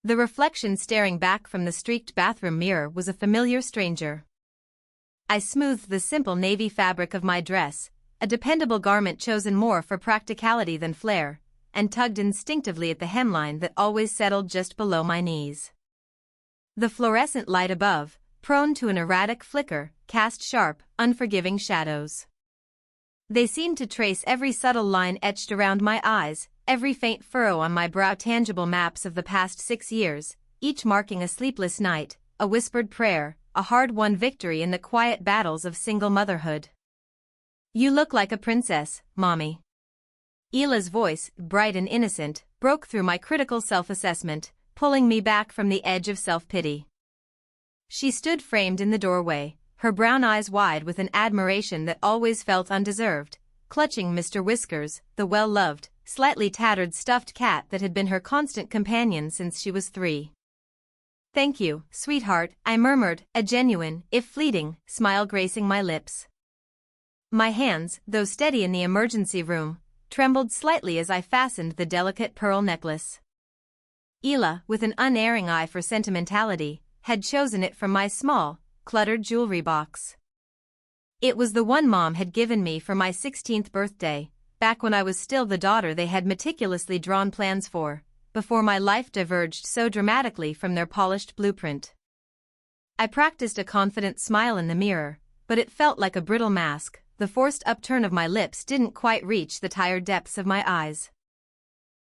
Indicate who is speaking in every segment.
Speaker 1: The reflection staring back from the streaked bathroom mirror was a familiar stranger. I smoothed the simple navy fabric of my dress, a dependable garment chosen more for practicality than flair, and tugged instinctively at the hemline that always settled just below my knees. The fluorescent light above, prone to an erratic flicker, cast sharp, unforgiving shadows. They seemed to trace every subtle line etched around my eyes, every faint furrow on my brow, tangible maps of the past 6 years, each marking a sleepless night, a whispered prayer, a hard-won victory in the quiet battles of single motherhood. "You look like a princess, Mommy." Ila's voice, bright and innocent, broke through my critical self-assessment, pulling me back from the edge of self-pity. She stood framed in the doorway, her brown eyes wide with an admiration that always felt undeserved, clutching Mr. Whiskers, the well-loved, slightly tattered stuffed cat that had been her constant companion since she was 3. "Thank you, sweetheart," I murmured, a genuine, if fleeting, smile gracing my lips. My hands, though steady in the emergency room, trembled slightly as I fastened the delicate pearl necklace. Ila, with an unerring eye for sentimentality, had chosen it from my small, cluttered jewelry box. It was the one Mom had given me for my 16th birthday, back when I was still the daughter they had meticulously drawn plans for, before my life diverged so dramatically from their polished blueprint. I practiced a confident smile in the mirror, but it felt like a brittle mask. The forced upturn of my lips didn't quite reach the tired depths of my eyes.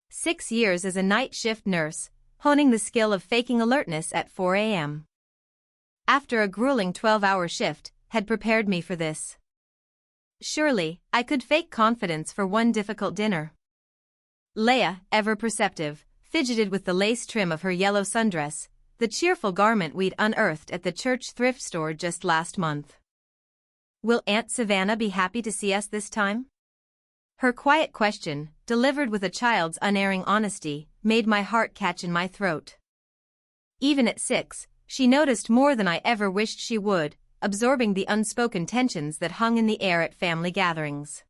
Speaker 1: 6 years as a night shift nurse, honing the skill of faking alertness at 4 a.m. after a grueling 12-hour shift, had prepared me for this. Surely, I could fake confidence for one difficult dinner. Leia, ever perceptive, fidgeted with the lace trim of her yellow sundress, the cheerful garment we'd unearthed at the church thrift store just last month. "Will Aunt Savannah be happy to see us this time?" Her quiet question, delivered with a child's unerring honesty, made my heart catch in my throat. Even at 6, she noticed more than I ever wished she would, absorbing the unspoken tensions that hung in the air at family gatherings.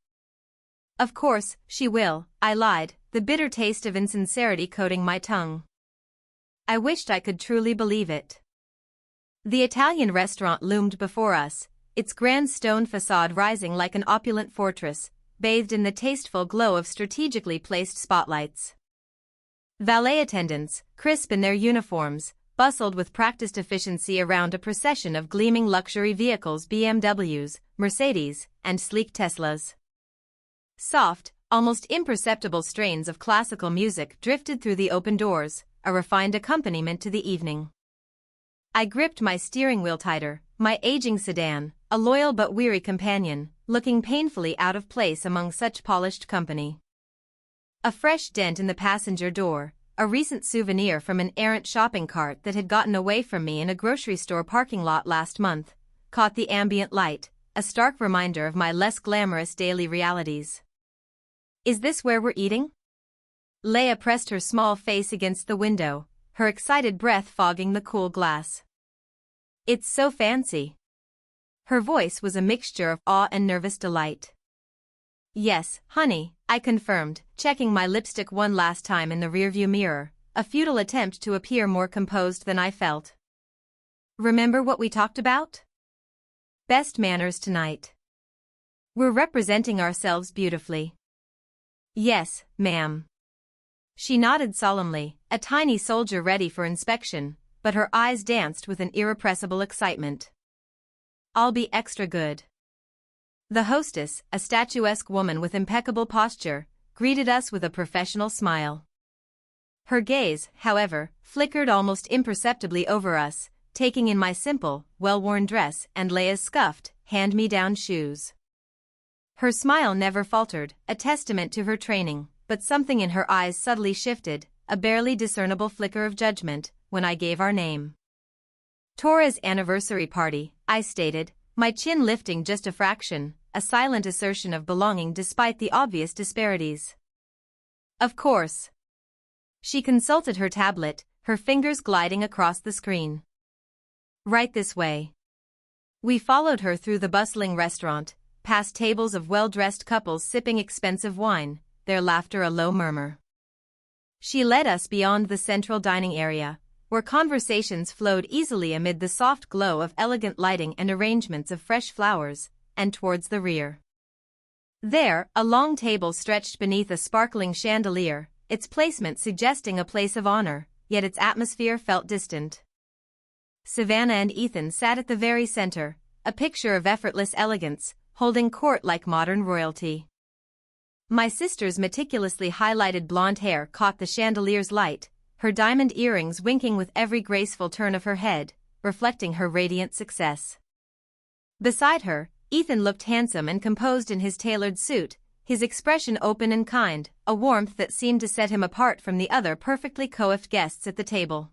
Speaker 1: "Of course, she will," I lied, the bitter taste of insincerity coating my tongue. I wished I could truly believe it. The Italian restaurant loomed before us, its grand stone facade rising like an opulent fortress, bathed in the tasteful glow of strategically placed spotlights. Valet attendants, crisp in their uniforms, bustled with practiced efficiency around a procession of gleaming luxury vehicles, BMWs, Mercedes, and sleek Teslas. Soft, almost imperceptible strains of classical music drifted through the open doors, a refined accompaniment to the evening. I gripped my steering wheel tighter, my aging sedan, a loyal but weary companion, looking painfully out of place among such polished company. A fresh dent in the passenger door, a recent souvenir from an errant shopping cart that had gotten away from me in a grocery store parking lot last month, caught the ambient light, a stark reminder of my less glamorous daily realities. "Is this where we're eating?" Leia pressed her small face against the window, her excited breath fogging the cool glass. "It's so fancy." Her voice was a mixture of awe and nervous delight. "Yes, honey," I confirmed, checking my lipstick one last time in the rearview mirror, a futile attempt to appear more composed than I felt. "Remember what we talked about? Best manners tonight. We're representing ourselves beautifully." "Yes, ma'am." She nodded solemnly, a tiny soldier ready for inspection, but her eyes danced with an irrepressible excitement. "I'll be extra good." The hostess, a statuesque woman with impeccable posture, greeted us with a professional smile. Her gaze, however, flickered almost imperceptibly over us, taking in my simple, well-worn dress and Leia's scuffed, hand-me-down shoes. Her smile never faltered, a testament to her training, but something in her eyes subtly shifted, a barely discernible flicker of judgment, when I gave our name. "Torres anniversary party," I stated, my chin lifting just a fraction, a silent assertion of belonging despite the obvious disparities. "Of course." She consulted her tablet, her fingers gliding across the screen. "Right this way." We followed her through the bustling restaurant, past tables of well-dressed couples sipping expensive wine, their laughter a low murmur. She led us beyond the central dining area, where conversations flowed easily amid the soft glow of elegant lighting and arrangements of fresh flowers, and towards the rear. There, a long table stretched beneath a sparkling chandelier, its placement suggesting a place of honor, yet its atmosphere felt distant. Savannah and Ethan sat at the very center, a picture of effortless elegance, holding court like modern royalty. My sister's meticulously highlighted blonde hair caught the chandelier's light, her diamond earrings winking with every graceful turn of her head, reflecting her radiant success. Beside her, Ethan looked handsome and composed in his tailored suit, his expression open and kind, a warmth that seemed to set him apart from the other perfectly coiffed guests at the table.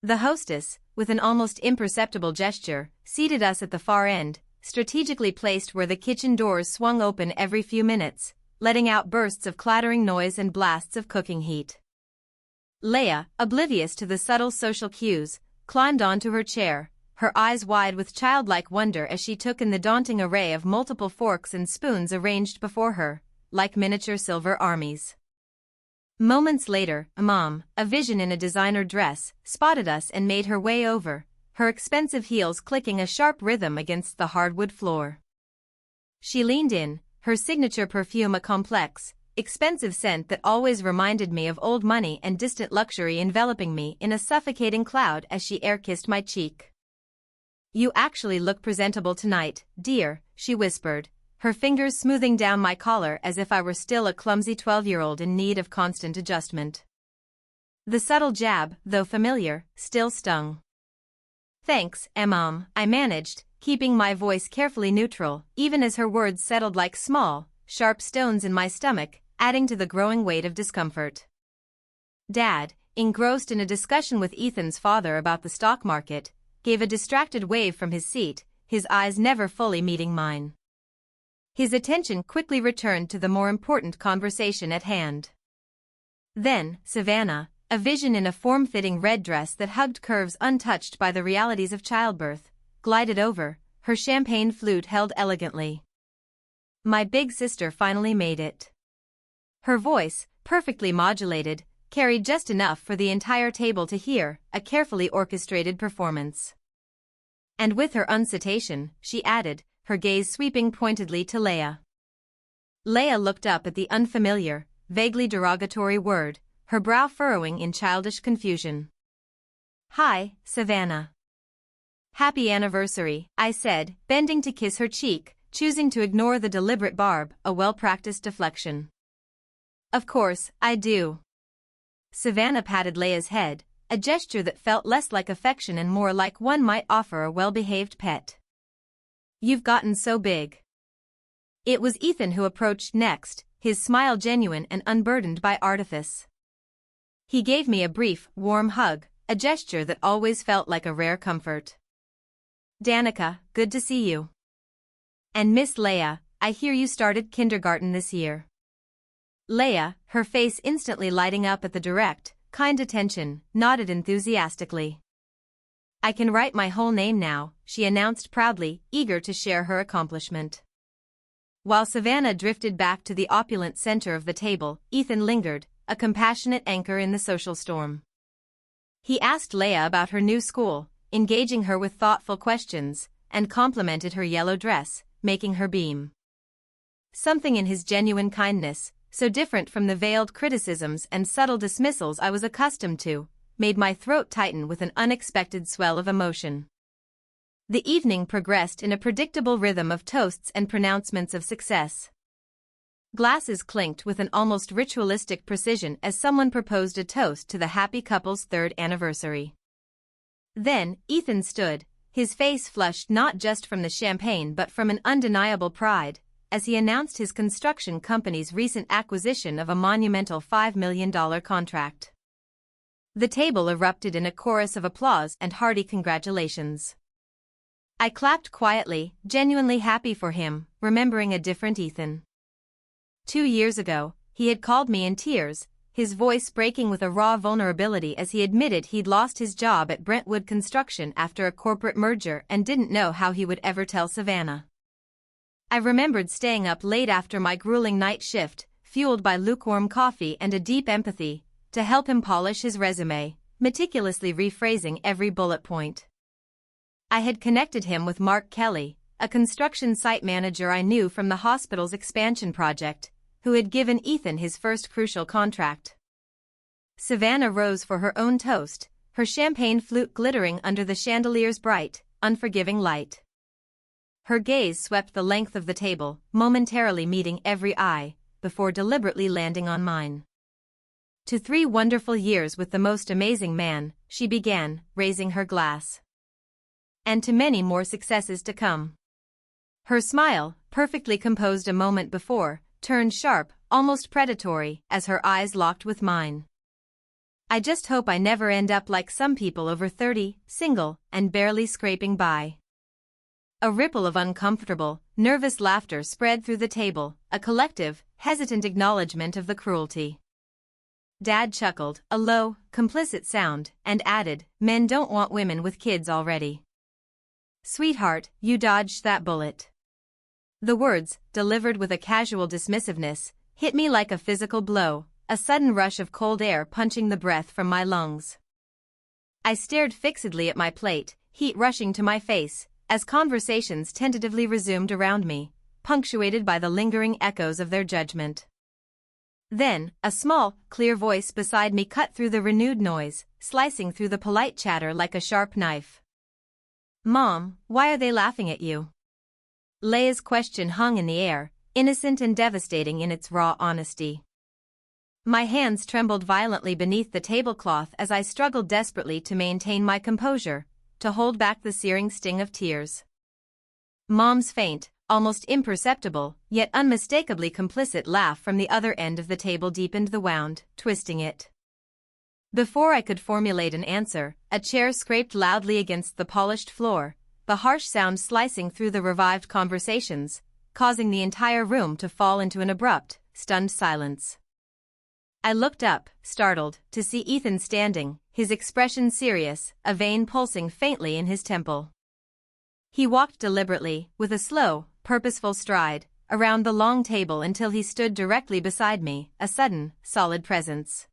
Speaker 1: The hostess, with an almost imperceptible gesture, seated us at the far end, strategically placed where the kitchen doors swung open every few minutes, letting out bursts of clattering noise and blasts of cooking heat. Leia, oblivious to the subtle social cues, climbed onto her chair, her eyes wide with childlike wonder as she took in the daunting array of multiple forks and spoons arranged before her, like miniature silver armies. Moments later, Mom, a vision in a designer dress, spotted us and made her way over, her expensive heels clicking a sharp rhythm against the hardwood floor. She leaned in, her signature perfume a complex, expensive scent that always reminded me of old money and distant luxury enveloping me in a suffocating cloud as she air-kissed my cheek. "You actually look presentable tonight, dear," she whispered, her fingers smoothing down my collar as if I were still a clumsy 12-year-old in need of constant adjustment. The subtle jab, though familiar, still stung. "Thanks, Mom," I managed, keeping my voice carefully neutral, even as her words settled like small, sharp stones in my stomach, adding to the growing weight of discomfort. Dad, engrossed in a discussion with Ethan's father about the stock market, gave a distracted wave from his seat, his eyes never fully meeting mine. His attention quickly returned to the more important conversation at hand. Then, Savannah, a vision in a form-fitting red dress that hugged curves untouched by the realities of childbirth, glided over, her champagne flute held elegantly. My big sister finally made it. Her voice, perfectly modulated, carried just enough for the entire table to hear, a carefully orchestrated performance. And with her uncitation, she added, her gaze sweeping pointedly to Leia. Leia looked up at the unfamiliar, vaguely derogatory word, her brow furrowing in childish confusion. "Hi, Savannah." "Happy anniversary," I said, bending to kiss her cheek, choosing to ignore the deliberate barb, a well-practiced deflection. "Of course, I do." Savannah patted Leia's head, a gesture that felt less like affection and more like one might offer a well-behaved pet. "You've gotten so big." It was Ethan who approached next, his smile genuine and unburdened by artifice. He gave me a brief, warm hug, a gesture that always felt like a rare comfort. "Danica, good to see you. And Miss Leia, I hear you started kindergarten this year." Leia, her face instantly lighting up at the direct, kind attention, nodded enthusiastically. "I can write my whole name now," she announced proudly, eager to share her accomplishment. While Savannah drifted back to the opulent center of the table, Ethan lingered, a compassionate anchor in the social storm. He asked Leia about her new school, engaging her with thoughtful questions, and complimented her yellow dress, making her beam. Something in his genuine kindness, so different from the veiled criticisms and subtle dismissals I was accustomed to, made my throat tighten with an unexpected swell of emotion. The evening progressed in a predictable rhythm of toasts and pronouncements of success. Glasses clinked with an almost ritualistic precision as someone proposed a toast to the happy couple's 3rd anniversary. Then, Ethan stood, his face flushed not just from the champagne but from an undeniable pride, as he announced his construction company's recent acquisition of a monumental $5 million contract. The table erupted in a chorus of applause and hearty congratulations. I clapped quietly, genuinely happy for him, remembering a different Ethan. 2 years ago, he had called me in tears, his voice breaking with a raw vulnerability as he admitted he'd lost his job at Brentwood Construction after a corporate merger and didn't know how he would ever tell Savannah. I remembered staying up late after my grueling night shift, fueled by lukewarm coffee and a deep empathy, to help him polish his resume, meticulously rephrasing every bullet point. I had connected him with Mark Kelly, a construction site manager I knew from the hospital's expansion project, who had given Ethan his first crucial contract. Savannah rose for her own toast, her champagne flute glittering under the chandelier's bright, unforgiving light. Her gaze swept the length of the table, momentarily meeting every eye, before deliberately landing on mine. "To 3 wonderful years with the most amazing man," she began, raising her glass. "And to many more successes to come." Her smile, perfectly composed a moment before, turned sharp, almost predatory, as her eyes locked with mine. "I just hope I never end up like some people over 30, single, and barely scraping by." A ripple of uncomfortable, nervous laughter spread through the table, a collective, hesitant acknowledgement of the cruelty. Dad chuckled, a low, complicit sound, and added, "Men don't want women with kids already." "Sweetheart, you dodged that bullet." The words, delivered with a casual dismissiveness, hit me like a physical blow, a sudden rush of cold air punching the breath from my lungs. I stared fixedly at my plate, heat rushing to my face, as conversations tentatively resumed around me, punctuated by the lingering echoes of their judgment. Then, a small, clear voice beside me cut through the renewed noise, slicing through the polite chatter like a sharp knife. "Mom, why are they laughing at you?" Leia's question hung in the air, innocent and devastating in its raw honesty. My hands trembled violently beneath the tablecloth as I struggled desperately to maintain my composure, to hold back the searing sting of tears. Mom's faint, almost imperceptible, yet unmistakably complicit laugh from the other end of the table deepened the wound, twisting it. Before I could formulate an answer, a chair scraped loudly against the polished floor, the harsh sound slicing through the revived conversations, causing the entire room to fall into an abrupt, stunned silence. I looked up, startled, to see Ethan standing, his expression serious, a vein pulsing faintly in his temple. He walked deliberately, with a slow, purposeful stride, around the long table until he stood directly beside me, a sudden, solid presence.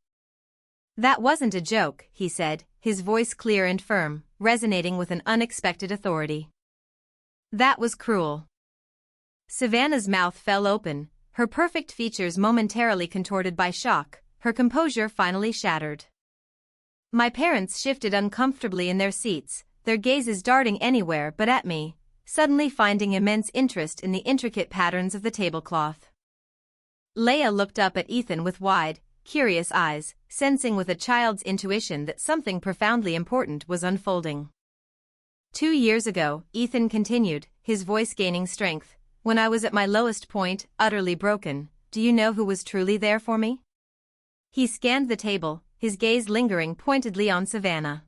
Speaker 1: "That wasn't a joke," he said, his voice clear and firm, resonating with an unexpected authority. "That was cruel." Savannah's mouth fell open, her perfect features momentarily contorted by shock, her composure finally shattered. My parents shifted uncomfortably in their seats, their gazes darting anywhere but at me, suddenly finding immense interest in the intricate patterns of the tablecloth. Leia looked up at Ethan with wide, curious eyes, sensing with a child's intuition that something profoundly important was unfolding. 2 years ago, Ethan continued, his voice gaining strength, when I was at my lowest point, utterly broken, do you know who was truly there for me? He scanned the table, his gaze lingering pointedly on Savannah.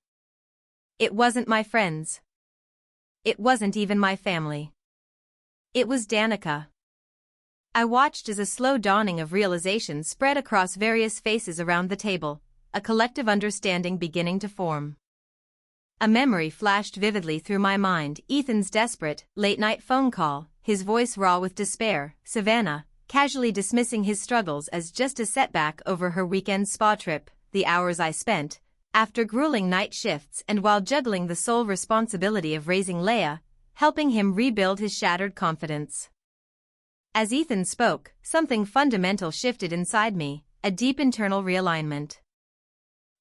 Speaker 1: It wasn't my friends. It wasn't even my family. It was Danica. I watched as a slow dawning of realization spread across various faces around the table, a collective understanding beginning to form. A memory flashed vividly through my mind, Ethan's desperate, late-night phone call, his voice raw with despair, Savannah, casually dismissing his struggles as just a setback over her weekend spa trip, the hours I spent, after grueling night shifts and while juggling the sole responsibility of raising Leia, helping him rebuild his shattered confidence. As Ethan spoke, something fundamental shifted inside me, a deep internal realignment.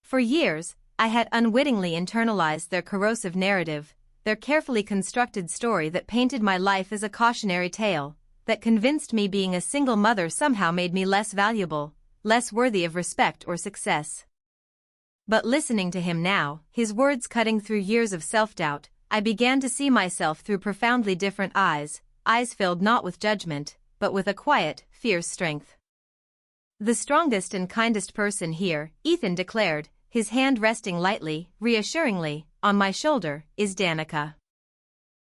Speaker 1: For years, I had unwittingly internalized their corrosive narrative, their carefully constructed story that painted my life as a cautionary tale, that convinced me being a single mother somehow made me less valuable, less worthy of respect or success. But listening to him now, his words cutting through years of self-doubt, I began to see myself through profoundly different eyes, eyes filled not with judgment, but with a quiet, fierce strength. "The strongest and kindest person here," Ethan declared, his hand resting lightly, reassuringly, on my shoulder, "is Danica."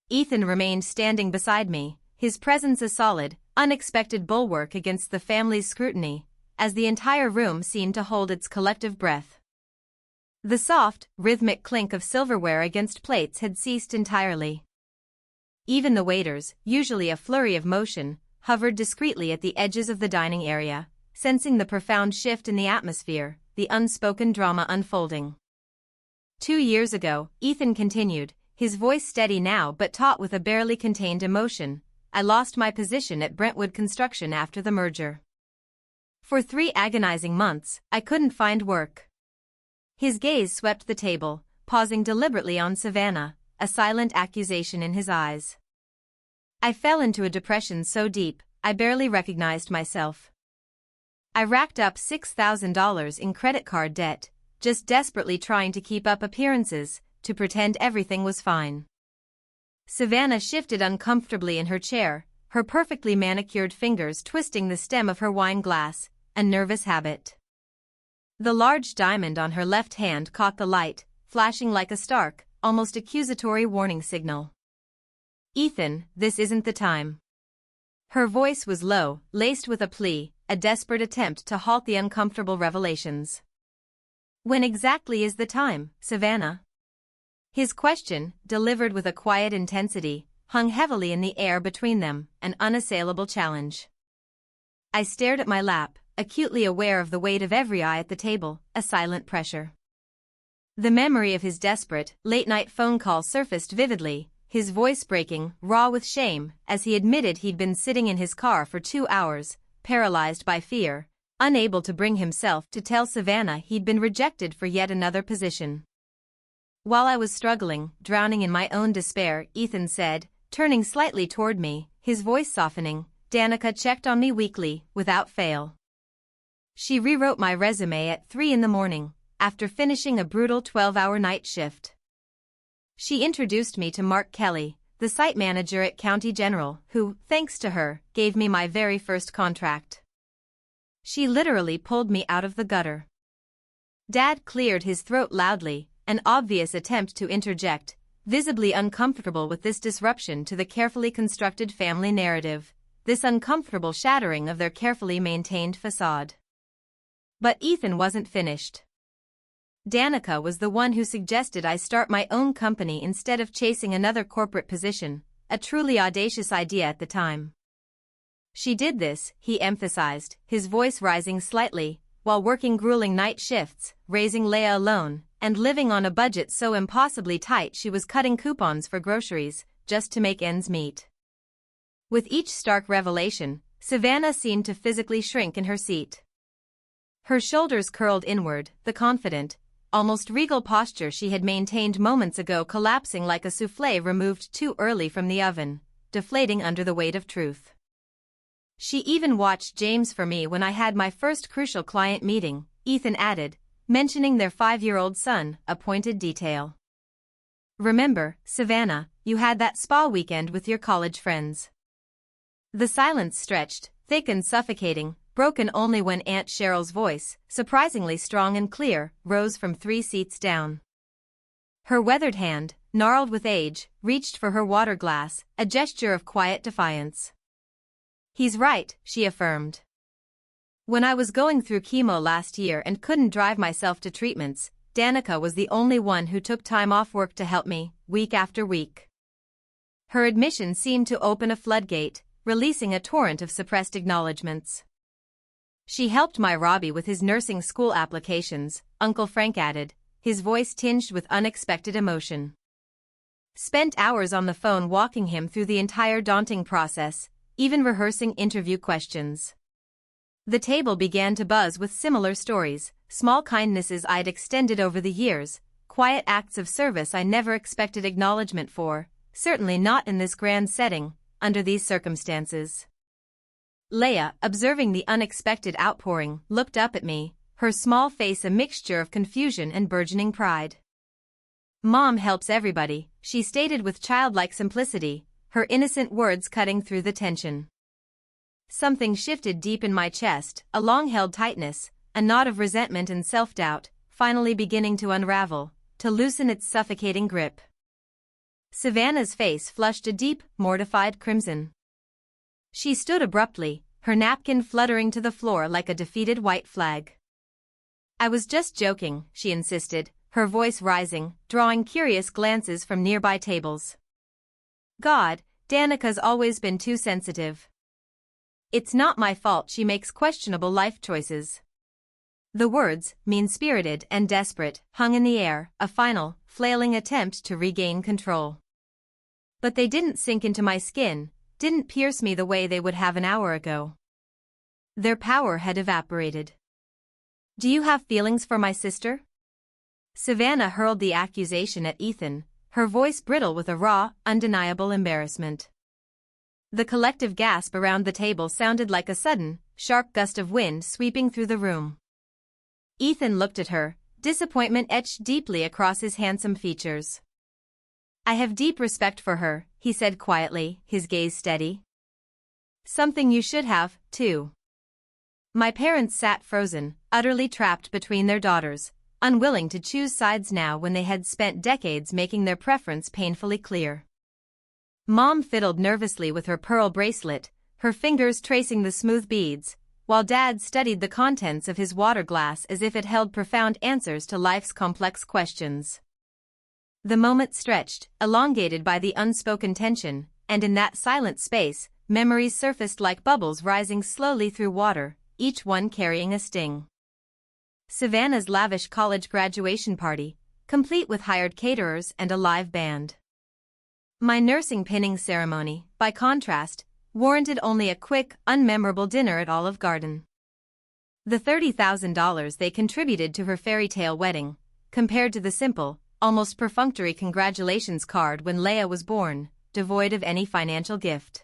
Speaker 1: Ethan remained standing beside me, his presence a solid, unexpected bulwark against the family's scrutiny, as the entire room seemed to hold its collective breath. The soft, rhythmic clink of silverware against plates had ceased entirely. Even the waiters, usually a flurry of motion, hovered discreetly at the edges of the dining area, sensing the profound shift in the atmosphere, the unspoken drama unfolding. 2 years ago, Ethan continued, his voice steady now but taut with a barely contained emotion. I lost my position at Brentwood Construction after the merger. For 3 agonizing months, I couldn't find work. His gaze swept the table, pausing deliberately on Savannah, a silent accusation in his eyes. I fell into a depression so deep, I barely recognized myself. I racked up $6,000 in credit card debt, just desperately trying to keep up appearances, to pretend everything was fine. Savannah shifted uncomfortably in her chair, her perfectly manicured fingers twisting the stem of her wine glass, a nervous habit. The large diamond on her left hand caught the light, flashing like a stark, almost accusatory warning signal. Ethan, this isn't the time. Her voice was low, laced with a plea, a desperate attempt to halt the uncomfortable revelations. When exactly is the time, Savannah? His question, delivered with a quiet intensity, hung heavily in the air between them, an unassailable challenge. I stared at my lap, acutely aware of the weight of every eye at the table, a silent pressure. The memory of his desperate, late-night phone call surfaced vividly, his voice breaking, raw with shame, as he admitted he'd been sitting in his car for 2 hours, paralyzed by fear, unable to bring himself to tell Savannah he'd been rejected for yet another position. While I was struggling, drowning in my own despair, Ethan said, turning slightly toward me, his voice softening, Danica checked on me weekly, without fail. She rewrote my resume at 3 a.m, after finishing a brutal 12-hour night shift. She introduced me to Mark Kelly, the site manager at County General, who, thanks to her, gave me my very first contract. She literally pulled me out of the gutter. Dad cleared his throat loudly, an obvious attempt to interject, visibly uncomfortable with this disruption to the carefully constructed family narrative, this uncomfortable shattering of their carefully maintained facade. But Ethan wasn't finished. Danica was the one who suggested I start my own company instead of chasing another corporate position, a truly audacious idea at the time. She did this, he emphasized, his voice rising slightly, while working grueling night shifts, raising Leia alone, and living on a budget so impossibly tight she was cutting coupons for groceries, just to make ends meet. With each stark revelation, Savannah seemed to physically shrink in her seat. Her shoulders curled inward, the confident, almost regal posture she had maintained moments ago collapsing like a soufflé removed too early from the oven, deflating under the weight of truth. She even watched James for me when I had my first crucial client meeting, Ethan added, mentioning their 5-year-old son, a pointed detail. Remember, Savannah, you had that spa weekend with your college friends. The silence stretched, thick and suffocating, broken only when Aunt Cheryl's voice, surprisingly strong and clear, rose from 3 seats down. Her weathered hand, gnarled with age, reached for her water glass, a gesture of quiet defiance. He's right, she affirmed. When I was going through chemo last year and couldn't drive myself to treatments, Danica was the only one who took time off work to help me, week after week. Her admission seemed to open a floodgate, releasing a torrent of suppressed acknowledgments. She helped my Robbie with his nursing school applications, Uncle Frank added, his voice tinged with unexpected emotion. Spent hours on the phone walking him through the entire daunting process, even rehearsing interview questions. The table began to buzz with similar stories, small kindnesses I'd extended over the years, quiet acts of service I never expected acknowledgement for, certainly not in this grand setting, under these circumstances. Leia, observing the unexpected outpouring, looked up at me, her small face a mixture of confusion and burgeoning pride. Mom helps everybody, she stated with childlike simplicity, her innocent words cutting through the tension. Something shifted deep in my chest, a long-held tightness, a knot of resentment and self-doubt, finally beginning to unravel, to loosen its suffocating grip. Savannah's face flushed a deep, mortified crimson. She stood abruptly, her napkin fluttering to the floor like a defeated white flag. I was just joking, she insisted, her voice rising, drawing curious glances from nearby tables. God, Danica's always been too sensitive. It's not my fault she makes questionable life choices. The words, mean-spirited and desperate, hung in the air, a final, flailing attempt to regain control. But they didn't sink into my skin, didn't pierce me the way they would have an hour ago. Their power had evaporated. "Do you have feelings for my sister?" Savannah hurled the accusation at Ethan, her voice brittle with a raw, undeniable embarrassment. The collective gasp around the table sounded like a sudden, sharp gust of wind sweeping through the room. Ethan looked at her, disappointment etched deeply across his handsome features. "I have deep respect for her," he said quietly, his gaze steady. "Something you should have, too." My parents sat frozen, utterly trapped between their daughters, unwilling to choose sides now when they had spent decades making their preference painfully clear. Mom fiddled nervously with her pearl bracelet, her fingers tracing the smooth beads, while Dad studied the contents of his water glass as if it held profound answers to life's complex questions. The moment stretched, elongated by the unspoken tension, and in that silent space, memories surfaced like bubbles rising slowly through water, each one carrying a sting. Savannah's lavish college graduation party, complete with hired caterers and a live band. My nursing pinning ceremony, by contrast, warranted only a quick, unmemorable dinner at Olive Garden. The $30,000 they contributed to her fairy tale wedding, compared to the simple, almost perfunctory congratulations card when Leia was born, devoid of any financial gift.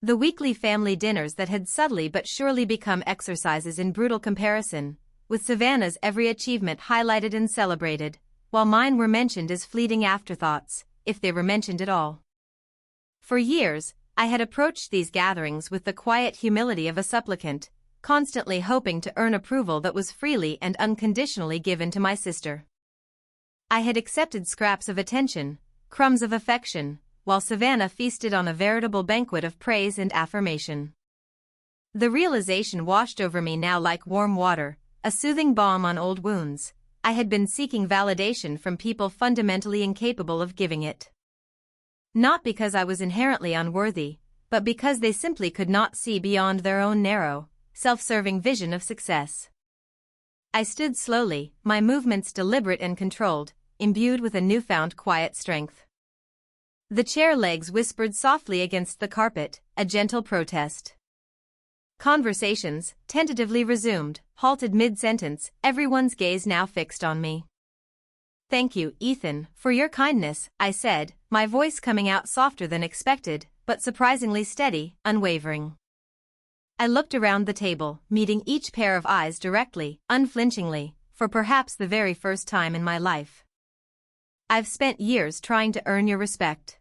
Speaker 1: The weekly family dinners that had subtly but surely become exercises in brutal comparison, with Savannah's every achievement highlighted and celebrated, while mine were mentioned as fleeting afterthoughts, if they were mentioned at all. For years, I had approached these gatherings with the quiet humility of a supplicant, constantly hoping to earn approval that was freely and unconditionally given to my sister. I had accepted scraps of attention, crumbs of affection, while Savannah feasted on a veritable banquet of praise and affirmation. The realization washed over me now like warm water, a soothing balm on old wounds. I had been seeking validation from people fundamentally incapable of giving it. Not because I was inherently unworthy, but because they simply could not see beyond their own narrow, self-serving vision of success. I stood slowly, my movements deliberate and controlled, imbued with a newfound quiet strength. The chair legs whispered softly against the carpet, a gentle protest. Conversations, tentatively resumed, halted mid-sentence, everyone's gaze now fixed on me. "Thank you, Ethan, for your kindness," I said, my voice coming out softer than expected, but surprisingly steady, unwavering. I looked around the table, meeting each pair of eyes directly, unflinchingly, for perhaps the very first time in my life. "I've spent years trying to earn your respect.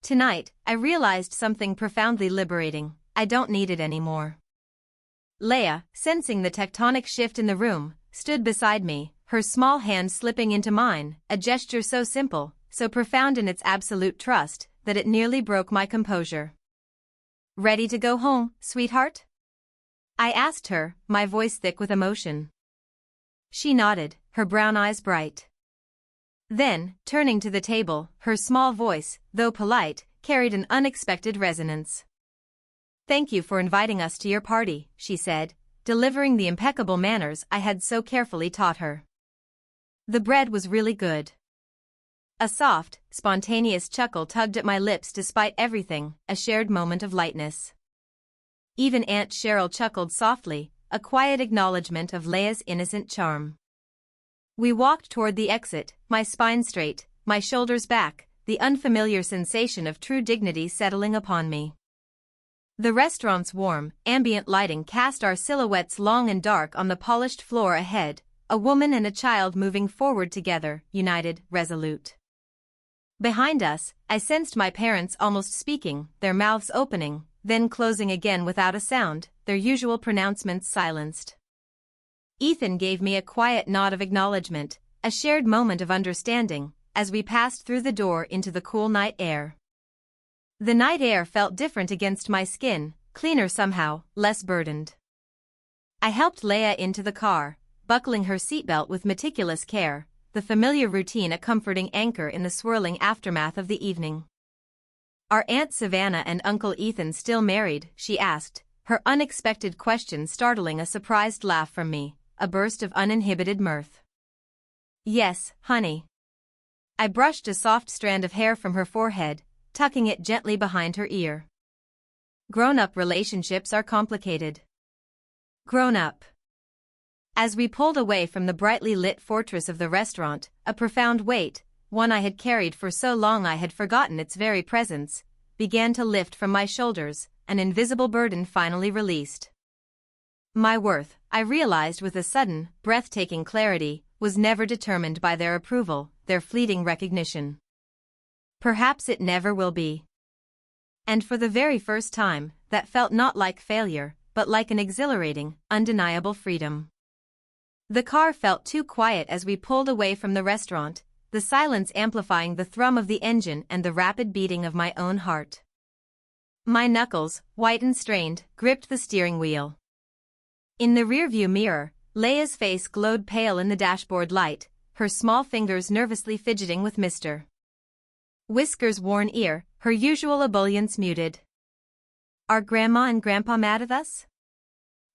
Speaker 1: Tonight, I realized something profoundly liberating. I don't need it anymore." Leia, sensing the tectonic shift in the room, stood beside me, her small hand slipping into mine, a gesture so simple, so profound in its absolute trust, that it nearly broke my composure. "Ready to go home, sweetheart?" I asked her, my voice thick with emotion. She nodded, her brown eyes bright. Then, turning to the table, her small voice, though polite, carried an unexpected resonance. "Thank you for inviting us to your party," she said, delivering the impeccable manners I had so carefully taught her. "The bread was really good." A soft, spontaneous chuckle tugged at my lips despite everything, a shared moment of lightness. Even Aunt Cheryl chuckled softly, a quiet acknowledgement of Leia's innocent charm. We walked toward the exit, my spine straight, my shoulders back, the unfamiliar sensation of true dignity settling upon me. The restaurant's warm, ambient lighting cast our silhouettes long and dark on the polished floor ahead, a woman and a child moving forward together, united, resolute. Behind us, I sensed my parents almost speaking, their mouths opening, then closing again without a sound, their usual pronouncements silenced. Ethan gave me a quiet nod of acknowledgement, a shared moment of understanding, as we passed through the door into the cool night air. The night air felt different against my skin, cleaner somehow, less burdened. I helped Leia into the car, buckling her seatbelt with meticulous care, the familiar routine a comforting anchor in the swirling aftermath of the evening. "Are Aunt Savannah and Uncle Ethan still married?" she asked, her unexpected question startling a surprised laugh from me, a burst of uninhibited mirth. Yes, honey. I brushed a soft strand of hair from her forehead, tucking it gently behind her ear. Grown-up relationships are complicated. Grown-up. As we pulled away from the brightly lit fortress of the restaurant, a profound weight, one I had carried for so long I had forgotten its very presence, began to lift from my shoulders, an invisible burden finally released. My worth, I realized with a sudden, breathtaking clarity, was never determined by their approval, their fleeting recognition. Perhaps it never will be. And for the very first time, that felt not like failure, but like an exhilarating, undeniable freedom. The car felt too quiet as we pulled away from the restaurant, the silence amplifying the thrum of the engine and the rapid beating of my own heart. My knuckles, white and strained, gripped the steering wheel. In the rearview mirror, Leia's face glowed pale in the dashboard light, her small fingers nervously fidgeting with Mr. Whisker's worn ear, her usual ebullience muted. Are Grandma and Grandpa mad at us?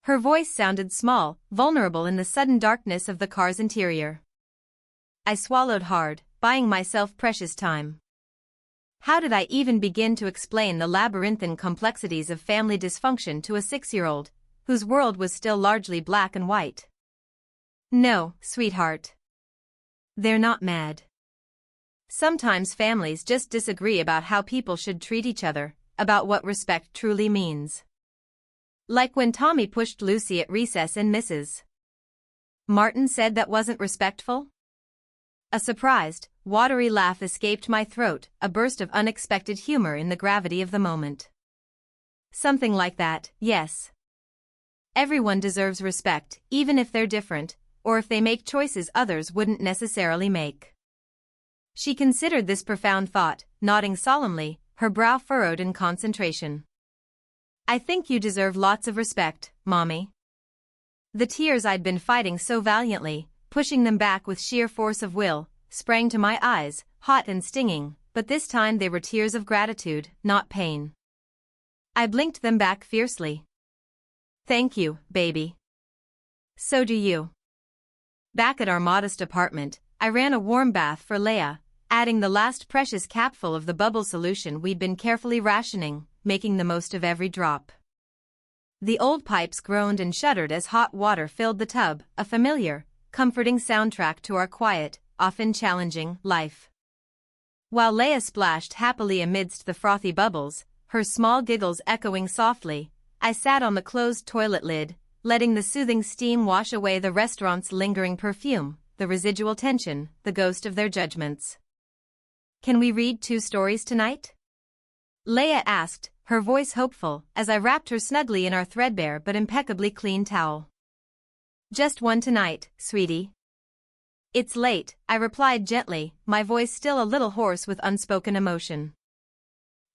Speaker 1: Her voice sounded small, vulnerable in the sudden darkness of the car's interior. I swallowed hard, buying myself precious time. How did I even begin to explain the labyrinthine complexities of family dysfunction to a 6-year-old, whose world was still largely black and white? No, sweetheart. They're not mad. Sometimes families just disagree about how people should treat each other, about what respect truly means. Like when Tommy pushed Lucy at recess and Mrs. Martin said that wasn't respectful? A surprised, watery laugh escaped my throat, a burst of unexpected humor in the gravity of the moment. Something like that, yes. Everyone deserves respect, even if they're different, or if they make choices others wouldn't necessarily make. She considered this profound thought, nodding solemnly, her brow furrowed in concentration. I think you deserve lots of respect, Mommy. The tears I'd been fighting so valiantly, pushing them back with sheer force of will, sprang to my eyes, hot and stinging, but this time they were tears of gratitude, not pain. I blinked them back fiercely. Thank you, baby. So do you. Back at our modest apartment, I ran a warm bath for Leia, adding the last precious capful of the bubble solution we'd been carefully rationing, making the most of every drop. The old pipes groaned and shuddered as hot water filled the tub, a familiar, comforting soundtrack to our quiet, often challenging, life. While Leia splashed happily amidst the frothy bubbles, her small giggles echoing softly, I sat on the closed toilet lid, letting the soothing steam wash away the restaurant's lingering perfume, the residual tension, the ghost of their judgments. Can we read 2 stories tonight? Leia asked, her voice hopeful, as I wrapped her snugly in our threadbare but impeccably clean towel. Just one tonight, sweetie. It's late, I replied gently, my voice still a little hoarse with unspoken emotion.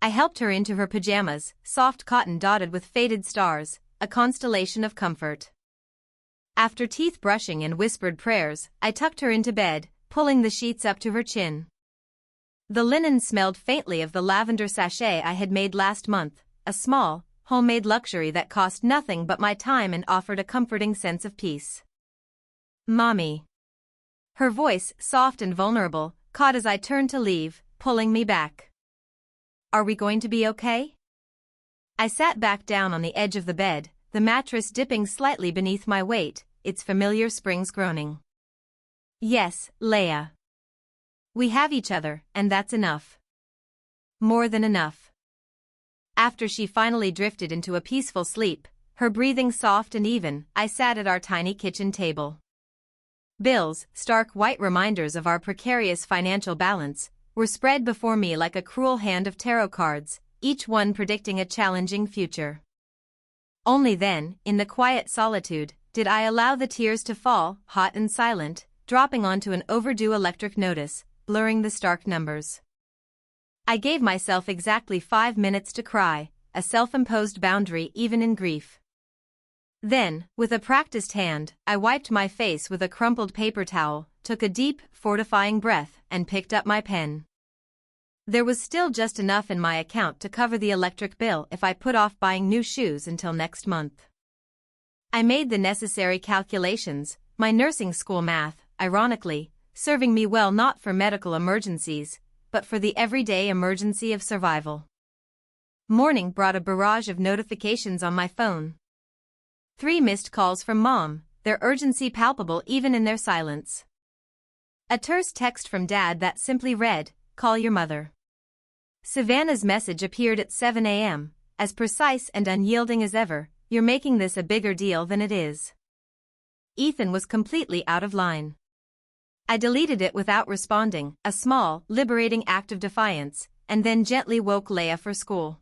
Speaker 1: I helped her into her pajamas, soft cotton dotted with faded stars, a constellation of comfort. After teeth brushing and whispered prayers, I tucked her into bed, pulling the sheets up to her chin. The linen smelled faintly of the lavender sachet I had made last month, a small, homemade luxury that cost nothing but my time and offered a comforting sense of peace. Mommy. Her voice, soft and vulnerable, caught as I turned to leave, pulling me back. Are we going to be okay? I sat back down on the edge of the bed, the mattress dipping slightly beneath my weight, its familiar springs groaning. Yes, Leia. We have each other, and that's enough. More than enough. After she finally drifted into a peaceful sleep, her breathing soft and even, I sat at our tiny kitchen table. Bills, stark white reminders of our precarious financial balance, were spread before me like a cruel hand of tarot cards, each one predicting a challenging future. Only then, in the quiet solitude, did I allow the tears to fall, hot and silent, dropping onto an overdue electric notice, blurring the stark numbers. I gave myself exactly 5 minutes to cry, a self-imposed boundary even in grief. Then, with a practiced hand, I wiped my face with a crumpled paper towel, took a deep, fortifying breath, and picked up my pen. There was still just enough in my account to cover the electric bill if I put off buying new shoes until next month. I made the necessary calculations, my nursing school math, ironically, serving me well not for medical emergencies, but for the everyday emergency of survival. Morning brought a barrage of notifications on my phone. 3 missed calls from Mom, their urgency palpable even in their silence. A terse text from Dad that simply read, "Call your mother." Savannah's message appeared at 7 a.m., as precise and unyielding as ever, "You're making this a bigger deal than it is." Ethan was completely out of line. I deleted it without responding, a small, liberating act of defiance, and then gently woke Leia for school.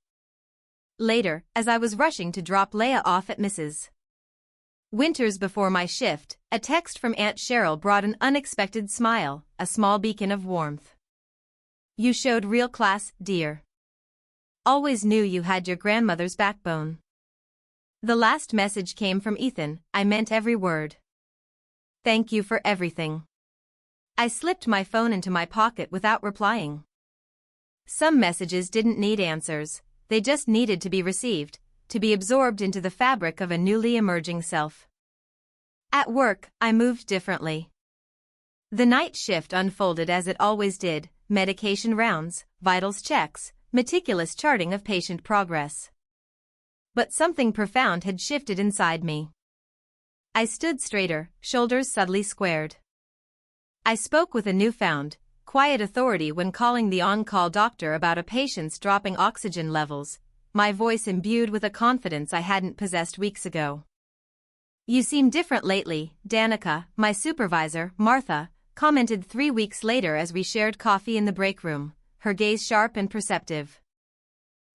Speaker 1: Later, as I was rushing to drop Leia off at Mrs. Winters before my shift, a text from Aunt Cheryl brought an unexpected smile, a small beacon of warmth. "You showed real class, dear. Always knew you had your grandmother's backbone." The last message came from Ethan, I meant every word. "Thank you for everything." I slipped my phone into my pocket without replying. Some messages didn't need answers, they just needed to be received, to be absorbed into the fabric of a newly emerging self. At work, I moved differently. The night shift unfolded as it always did, medication rounds, vitals checks, meticulous charting of patient progress. But something profound had shifted inside me. I stood straighter, shoulders subtly squared. I spoke with a newfound, quiet authority when calling the on-call doctor about a patient's dropping oxygen levels, my voice imbued with a confidence I hadn't possessed weeks ago. "You seem different lately," Danica, my supervisor, Martha, commented 3 weeks later as we shared coffee in the break room, her gaze sharp and perceptive.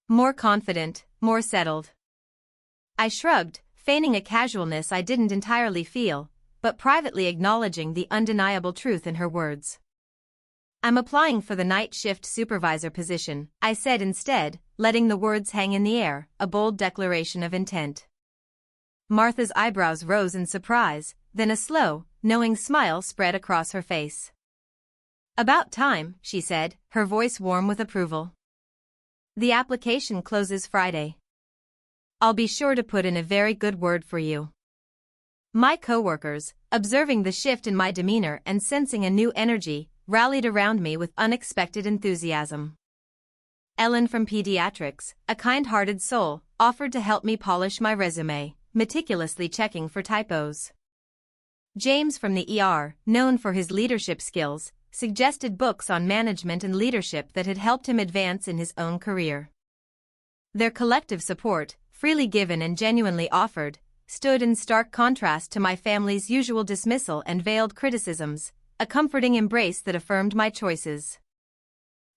Speaker 1: "More confident, more settled." I shrugged, feigning a casualness I didn't entirely feel, but privately acknowledging the undeniable truth in her words. "I'm applying for the night shift supervisor position," I said instead, letting the words hang in the air, a bold declaration of intent. Martha's eyebrows rose in surprise, then a slow, knowing smile spread across her face. "About time," she said, her voice warm with approval. "The application closes Friday. I'll be sure to put in a very good word for you." My coworkers, observing the shift in my demeanor and sensing a new energy, rallied around me with unexpected enthusiasm. Ellen from Pediatrics, a kind-hearted soul, offered to help me polish my resume, meticulously checking for typos. James from the ER, known for his leadership skills, suggested books on management and leadership that had helped him advance in his own career. Their collective support, freely given and genuinely offered, stood in stark contrast to my family's usual dismissal and veiled criticisms, a comforting embrace that affirmed my choices.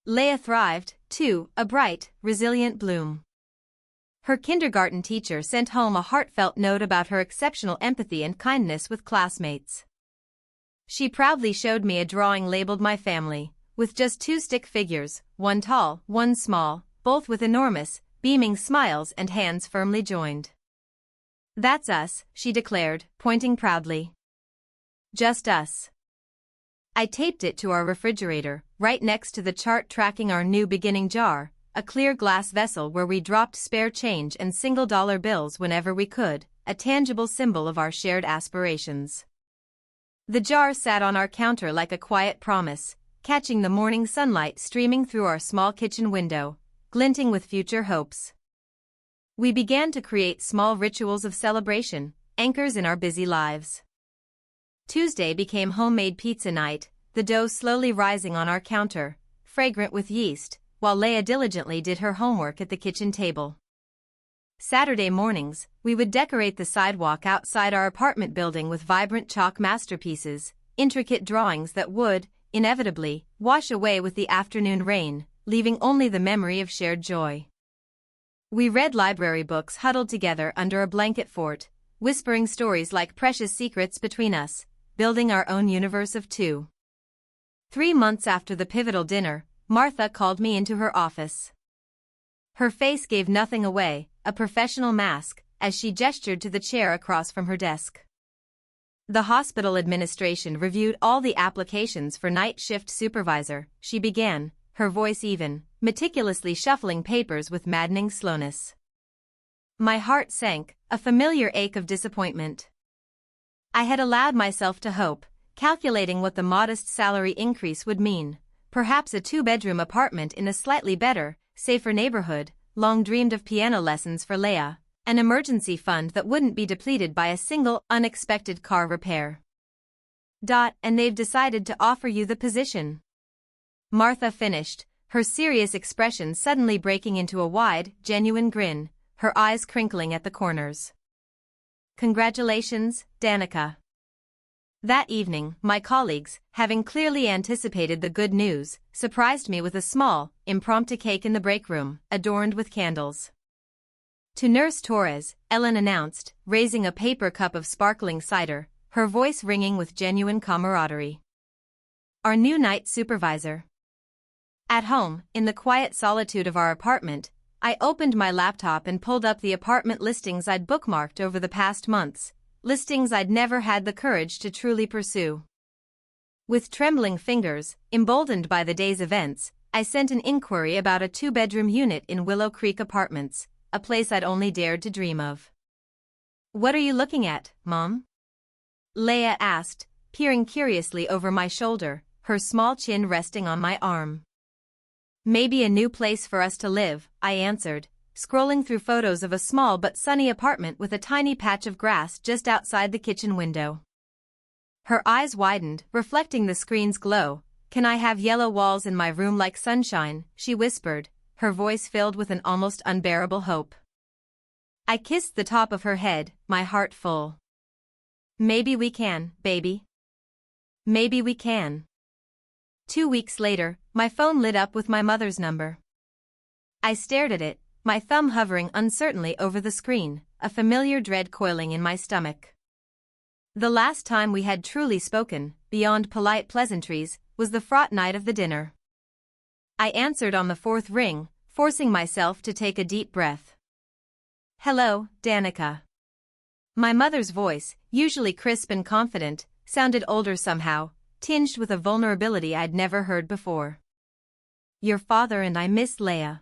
Speaker 1: Leia thrived, too, a bright, resilient bloom. Her kindergarten teacher sent home a heartfelt note about her exceptional empathy and kindness with classmates. She proudly showed me a drawing labeled "My Family," with just 2 stick figures, one tall, one small, both with enormous, beaming smiles and hands firmly joined. "That's us," she declared, pointing proudly. "Just us." I taped it to our refrigerator, right next to the chart tracking our new beginning jar, a clear glass vessel where we dropped spare change and single-dollar bills whenever we could, a tangible symbol of our shared aspirations. The jar sat on our counter like a quiet promise, catching the morning sunlight streaming through our small kitchen window, glinting with future hopes. We began to create small rituals of celebration, anchors in our busy lives. Tuesday became homemade pizza night, the dough slowly rising on our counter, fragrant with yeast, while Leia diligently did her homework at the kitchen table. Saturday mornings, we would decorate the sidewalk outside our apartment building with vibrant chalk masterpieces, intricate drawings that would, inevitably, wash away with the afternoon rain, leaving only the memory of shared joy. We read library books huddled together under a blanket fort, whispering stories like precious secrets between us, building our own universe of 2. 3 months after the pivotal dinner, Martha called me into her office. Her face gave nothing away, a professional mask, as she gestured to the chair across from her desk. "The hospital administration reviewed all the applications for night shift supervisor," she began, her voice even, meticulously shuffling papers with maddening slowness. My heart sank, a familiar ache of disappointment. I had allowed myself to hope, calculating what the modest salary increase would mean. Perhaps a two-bedroom apartment in a slightly better, safer neighborhood, long dreamed of piano lessons for Leia, an emergency fund that wouldn't be depleted by a single, unexpected car repair. And they've decided to offer you the position. Martha finished, her serious expression suddenly breaking into a wide, genuine grin, her eyes crinkling at the corners. Congratulations, Danica. That evening, my colleagues, having clearly anticipated the good news, surprised me with a small, impromptu cake in the break room, adorned with candles. To Nurse Torres, Ellen announced, raising a paper cup of sparkling cider, her voice ringing with genuine camaraderie. Our new night supervisor. At home, in the quiet solitude of our apartment, I opened my laptop and pulled up the apartment listings I'd bookmarked over the past months, listings I'd never had the courage to truly pursue. With trembling fingers, emboldened by the day's events, I sent an inquiry about a two-bedroom unit in Willow Creek Apartments, a place I'd only dared to dream of. What are you looking at, Mom? Leia asked, peering curiously over my shoulder, her small chin resting on my arm. Maybe a new place for us to live, I answered, scrolling through photos of a small but sunny apartment with a tiny patch of grass just outside the kitchen window. Her eyes widened, reflecting the screen's glow. Can I have yellow walls in my room like sunshine? She whispered, her voice filled with an almost unbearable hope. I kissed the top of her head, my heart full. Maybe we can, baby. Maybe we can. 2 weeks later, my phone lit up with my mother's number. I stared at it, my thumb hovering uncertainly over the screen, a familiar dread coiling in my stomach. The last time we had truly spoken, beyond polite pleasantries, was the fraught night of the dinner. I answered on the fourth ring, forcing myself to take a deep breath. Hello, Danica. My mother's voice, usually crisp and confident, sounded older somehow, tinged with a vulnerability I'd never heard before. Your father and I miss Leia.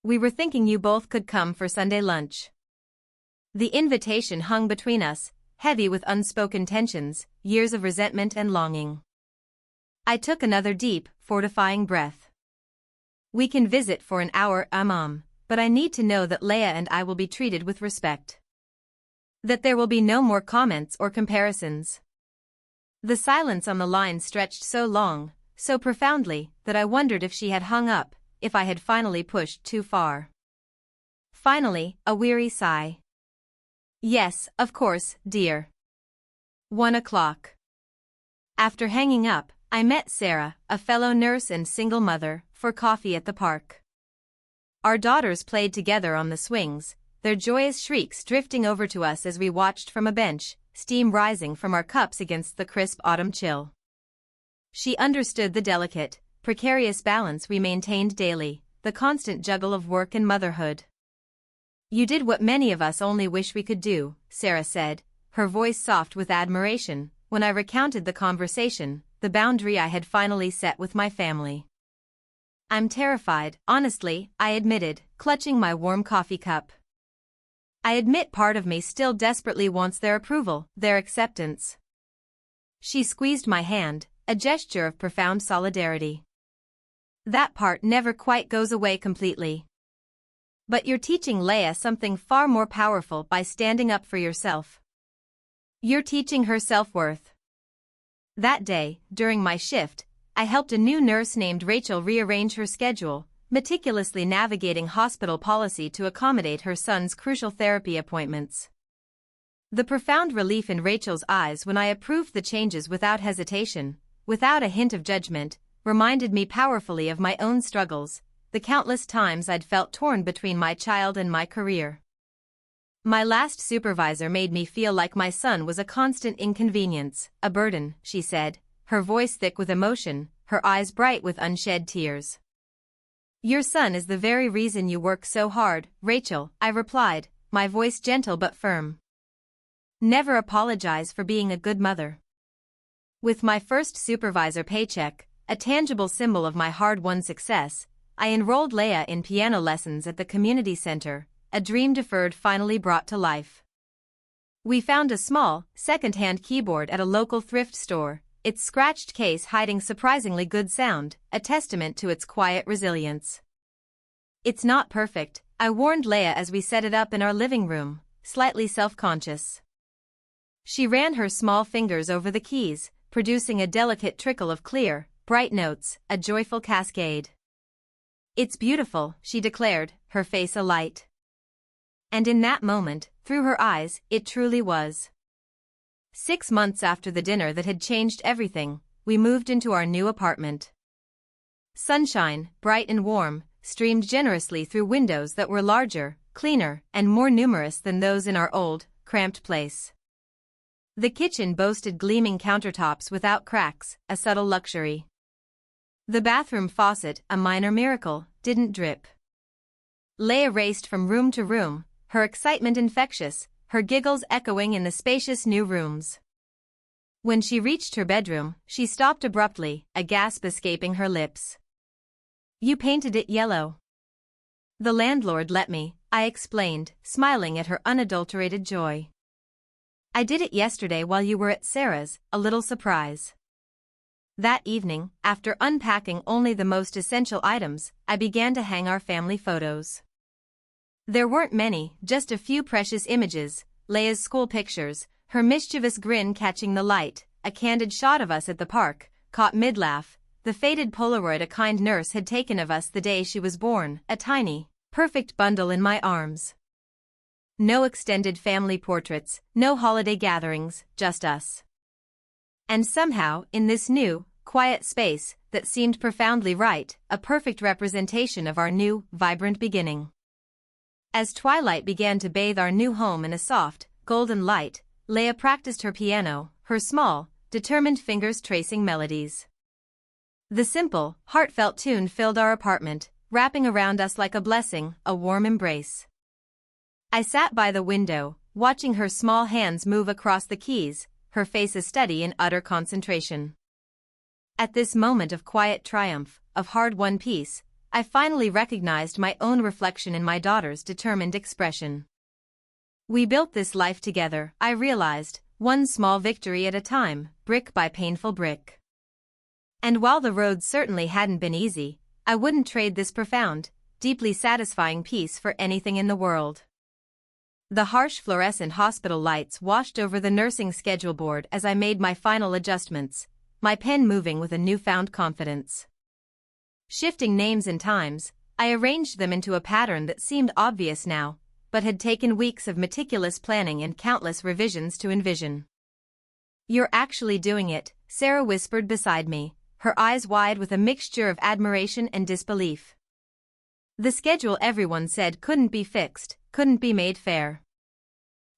Speaker 1: We were thinking you both could come for Sunday lunch. The invitation hung between us, heavy with unspoken tensions, years of resentment and longing. I took another deep, fortifying breath. We can visit for an hour, Mom, but I need to know that Leia and I will be treated with respect. That there will be no more comments or comparisons. The silence on the line stretched so long, so profoundly, that I wondered if she had hung up, if I had finally pushed too far. Finally, a weary sigh. Yes, of course, dear. 1 o'clock. After hanging up, I met Sarah, a fellow nurse and single mother, for coffee at the park. Our daughters played together on the swings, their joyous shrieks drifting over to us as we watched from a bench, steam rising from our cups against the crisp autumn chill. She understood the delicate, precarious balance we maintained daily, the constant juggle of work and motherhood. You did what many of us only wish we could do, Sarah said, her voice soft with admiration, when I recounted the conversation, the boundary I had finally set with my family. I'm terrified, honestly, I admitted, clutching my warm coffee cup. I admit part of me still desperately wants their approval, their acceptance. She squeezed my hand, a gesture of profound solidarity. That part never quite goes away completely. But you're teaching Leia something far more powerful by standing up for yourself. You're teaching her self-worth. That day, during my shift, I helped a new nurse named Rachel rearrange her schedule, meticulously navigating hospital policy to accommodate her son's crucial therapy appointments. The profound relief in Rachel's eyes when I approved the changes without hesitation, without a hint of judgment, reminded me powerfully of my own struggles, the countless times I'd felt torn between my child and my career. My last supervisor made me feel like my son was a constant inconvenience, a burden, she said, her voice thick with emotion, her eyes bright with unshed tears. Your son is the very reason you work so hard, Rachel, I replied, my voice gentle but firm. Never apologize for being a good mother. With my first supervisor paycheck, a tangible symbol of my hard-won success, I enrolled Leia in piano lessons at the community center, a dream deferred finally brought to life. We found a small, second-hand keyboard at a local thrift store, its scratched case hiding surprisingly good sound, a testament to its quiet resilience. "It's not perfect," I warned Leia as we set it up in our living room, slightly self-conscious. She ran her small fingers over the keys, producing a delicate trickle of clear, bright notes, a joyful cascade. "It's beautiful," she declared, her face alight. And in that moment, through her eyes, it truly was. 6 months after the dinner that had changed everything, we moved into our new apartment. Sunshine, bright and warm, streamed generously through windows that were larger, cleaner, and more numerous than those in our old, cramped place. The kitchen boasted gleaming countertops without cracks, a subtle luxury. The bathroom faucet, a minor miracle, didn't drip. Leia raced from room to room, her excitement infectious, her giggles echoing in the spacious new rooms. When she reached her bedroom, she stopped abruptly, a gasp escaping her lips. "You painted it yellow." "The landlord let me," I explained, smiling at her unadulterated joy. "I did it yesterday while you were at Sarah's, a little surprise." That evening, after unpacking only the most essential items, I began to hang our family photos. There weren't many, just a few precious images, Leia's school pictures, her mischievous grin catching the light, a candid shot of us at the park, caught mid-laugh, the faded Polaroid a kind nurse had taken of us the day she was born, a tiny, perfect bundle in my arms. No extended family portraits, no holiday gatherings, just us. And somehow, in this new, quiet space, that seemed profoundly right, a perfect representation of our new, vibrant beginning. As twilight began to bathe our new home in a soft, golden light, Leia practiced her piano, her small, determined fingers tracing melodies. The simple, heartfelt tune filled our apartment, wrapping around us like a blessing, a warm embrace. I sat by the window, watching her small hands move across the keys, her face a study in utter concentration. At this moment of quiet triumph, of hard-won peace, I finally recognized my own reflection in my daughter's determined expression. We built this life together, I realized, one small victory at a time, brick by painful brick. And while the road certainly hadn't been easy, I wouldn't trade this profound, deeply satisfying peace for anything in the world. The harsh fluorescent hospital lights washed over the nursing schedule board as I made my final adjustments, my pen moving with a newfound confidence. Shifting names and times, I arranged them into a pattern that seemed obvious now, but had taken weeks of meticulous planning and countless revisions to envision. "You're actually doing it," Sarah whispered beside me, her eyes wide with a mixture of admiration and disbelief. "The schedule everyone said couldn't be fixed, couldn't be made fair."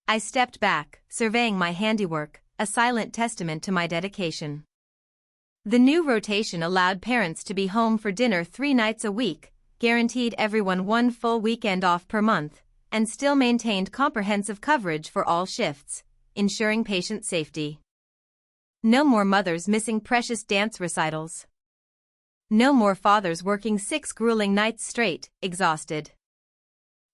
Speaker 1: I stepped back, surveying my handiwork, a silent testament to my dedication. The new rotation allowed parents to be home for dinner 3 nights a week, guaranteed everyone 1 full weekend off per month, and still maintained comprehensive coverage for all shifts, ensuring patient safety. No more mothers missing precious dance recitals. No more fathers working 6 grueling nights straight, exhausted.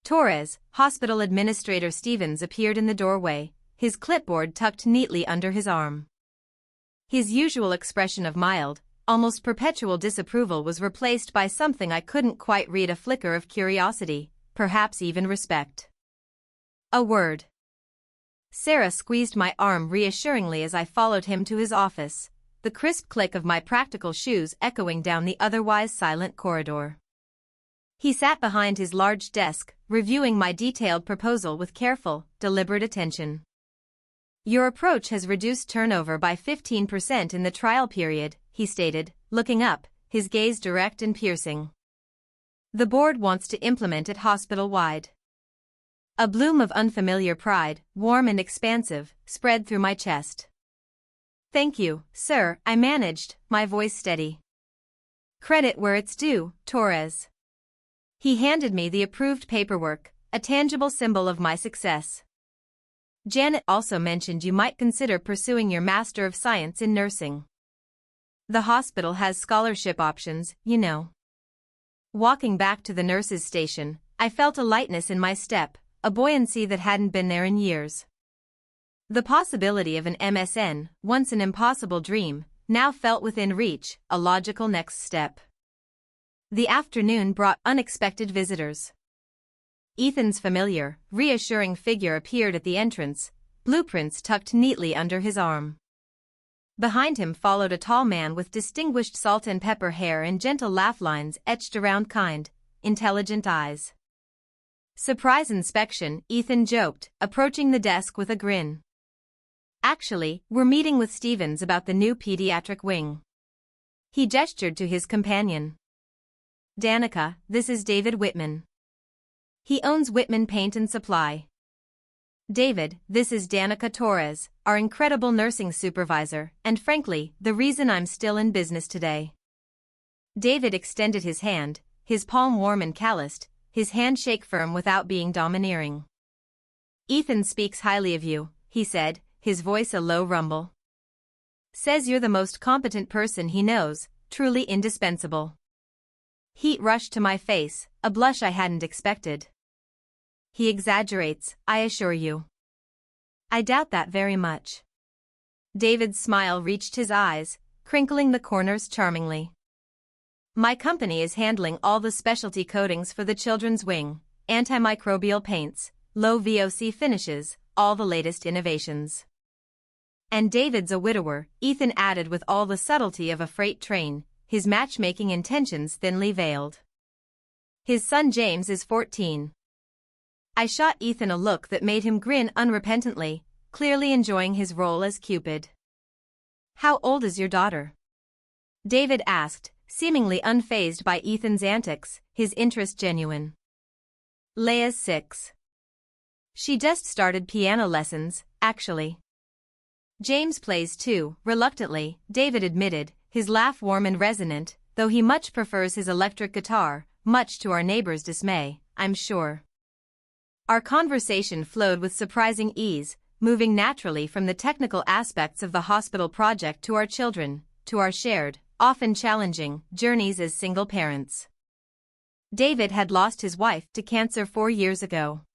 Speaker 1: Torres, hospital administrator Stevens appeared in the doorway, his clipboard tucked neatly under his arm. His usual expression of mild, almost perpetual disapproval was replaced by something I couldn't quite read, a flicker of curiosity, perhaps even respect. "A word." Sarah squeezed my arm reassuringly as I followed him to his office, the crisp click of my practical shoes echoing down the otherwise silent corridor. He sat behind his large desk, reviewing my detailed proposal with careful, deliberate attention. "Your approach has reduced turnover by 15% in the trial period," he stated, looking up, his gaze direct and piercing. "The board wants to implement it hospital-wide." A bloom of unfamiliar pride, warm and expansive, spread through my chest. "Thank you, sir," I managed, my voice steady. "Credit where it's due, Torres." He handed me the approved paperwork, a tangible symbol of my success. "Janet also mentioned you might consider pursuing your Master of Science in Nursing." The hospital has scholarship options, you know. Walking back to the nurse's station, I felt a lightness in my step, a buoyancy that hadn't been there in years. The possibility of an MSN, once an impossible dream, now felt within reach, a logical next step. The afternoon brought unexpected visitors. Ethan's familiar, reassuring figure appeared at the entrance, blueprints tucked neatly under his arm. Behind him followed a tall man with distinguished salt and pepper hair and gentle laugh lines etched around kind, intelligent eyes. "Surprise inspection," Ethan joked, approaching the desk with a grin. "Actually, we're meeting with Stevens about the new pediatric wing." He gestured to his companion. "Danica, this is David Whitman. He owns Whitman Paint and Supply. David, this is Danica Torres, our incredible nursing supervisor, and frankly, the reason I'm still in business today." David extended his hand, his palm warm and calloused, his handshake firm without being domineering. "Ethan speaks highly of you," he said, his voice a low rumble. "Says you're the most competent person he knows, truly indispensable." Heat rushed to my face, a blush I hadn't expected. "He exaggerates, I assure you." "I doubt that very much." David's smile reached his eyes, crinkling the corners charmingly. "My company is handling all the specialty coatings for the children's wing, antimicrobial paints, low VOC finishes, all the latest innovations." "And David's a widower," Ethan added with all the subtlety of a freight train, his matchmaking intentions thinly veiled. "His son James is 14. I shot Ethan a look that made him grin unrepentantly, clearly enjoying his role as Cupid. "How old is your daughter?" David asked, seemingly unfazed by Ethan's antics, his interest genuine. "Leia's 6. She just started piano lessons, actually." "James plays too," reluctantly, David admitted, his laugh warm and resonant, though he much prefers his electric guitar, much to our neighbor's dismay, I'm sure. Our conversation flowed with surprising ease, moving naturally from the technical aspects of the hospital project to our children, to our shared, often challenging, journeys as single parents. David had lost his wife to cancer 4 years ago.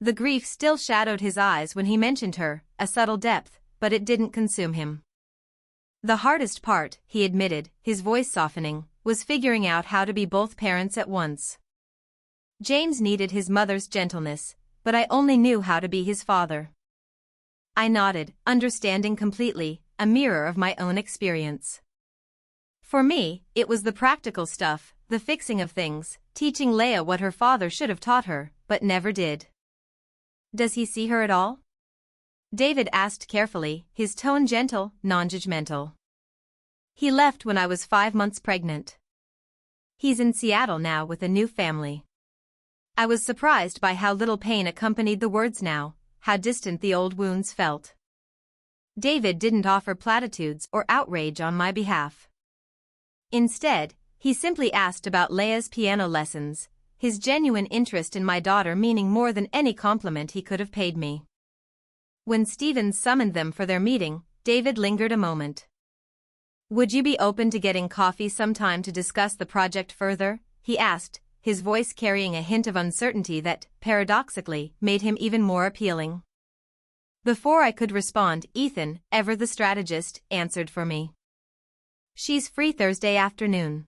Speaker 1: The grief still shadowed his eyes when he mentioned her, a subtle depth, but it didn't consume him. "The hardest part," he admitted, his voice softening, "was figuring out how to be both parents at once. James needed his mother's gentleness, but I only knew how to be his father." I nodded, understanding completely, a mirror of my own experience. For me, it was the practical stuff, the fixing of things, teaching Leia what her father should have taught her, but never did. "Does he see her at all?" David asked carefully, his tone gentle, non-judgmental. "He left when I was 5 months pregnant. He's in Seattle now with a new family." I was surprised by how little pain accompanied the words now, how distant the old wounds felt. David didn't offer platitudes or outrage on my behalf. Instead, he simply asked about Leia's piano lessons, his genuine interest in my daughter meaning more than any compliment he could have paid me. When Stevens summoned them for their meeting, David lingered a moment. "Would you be open to getting coffee sometime to discuss the project further?" he asked, his voice carrying a hint of uncertainty that, paradoxically, made him even more appealing. Before I could respond, Ethan, ever the strategist, answered for me. "She's free Thursday afternoon."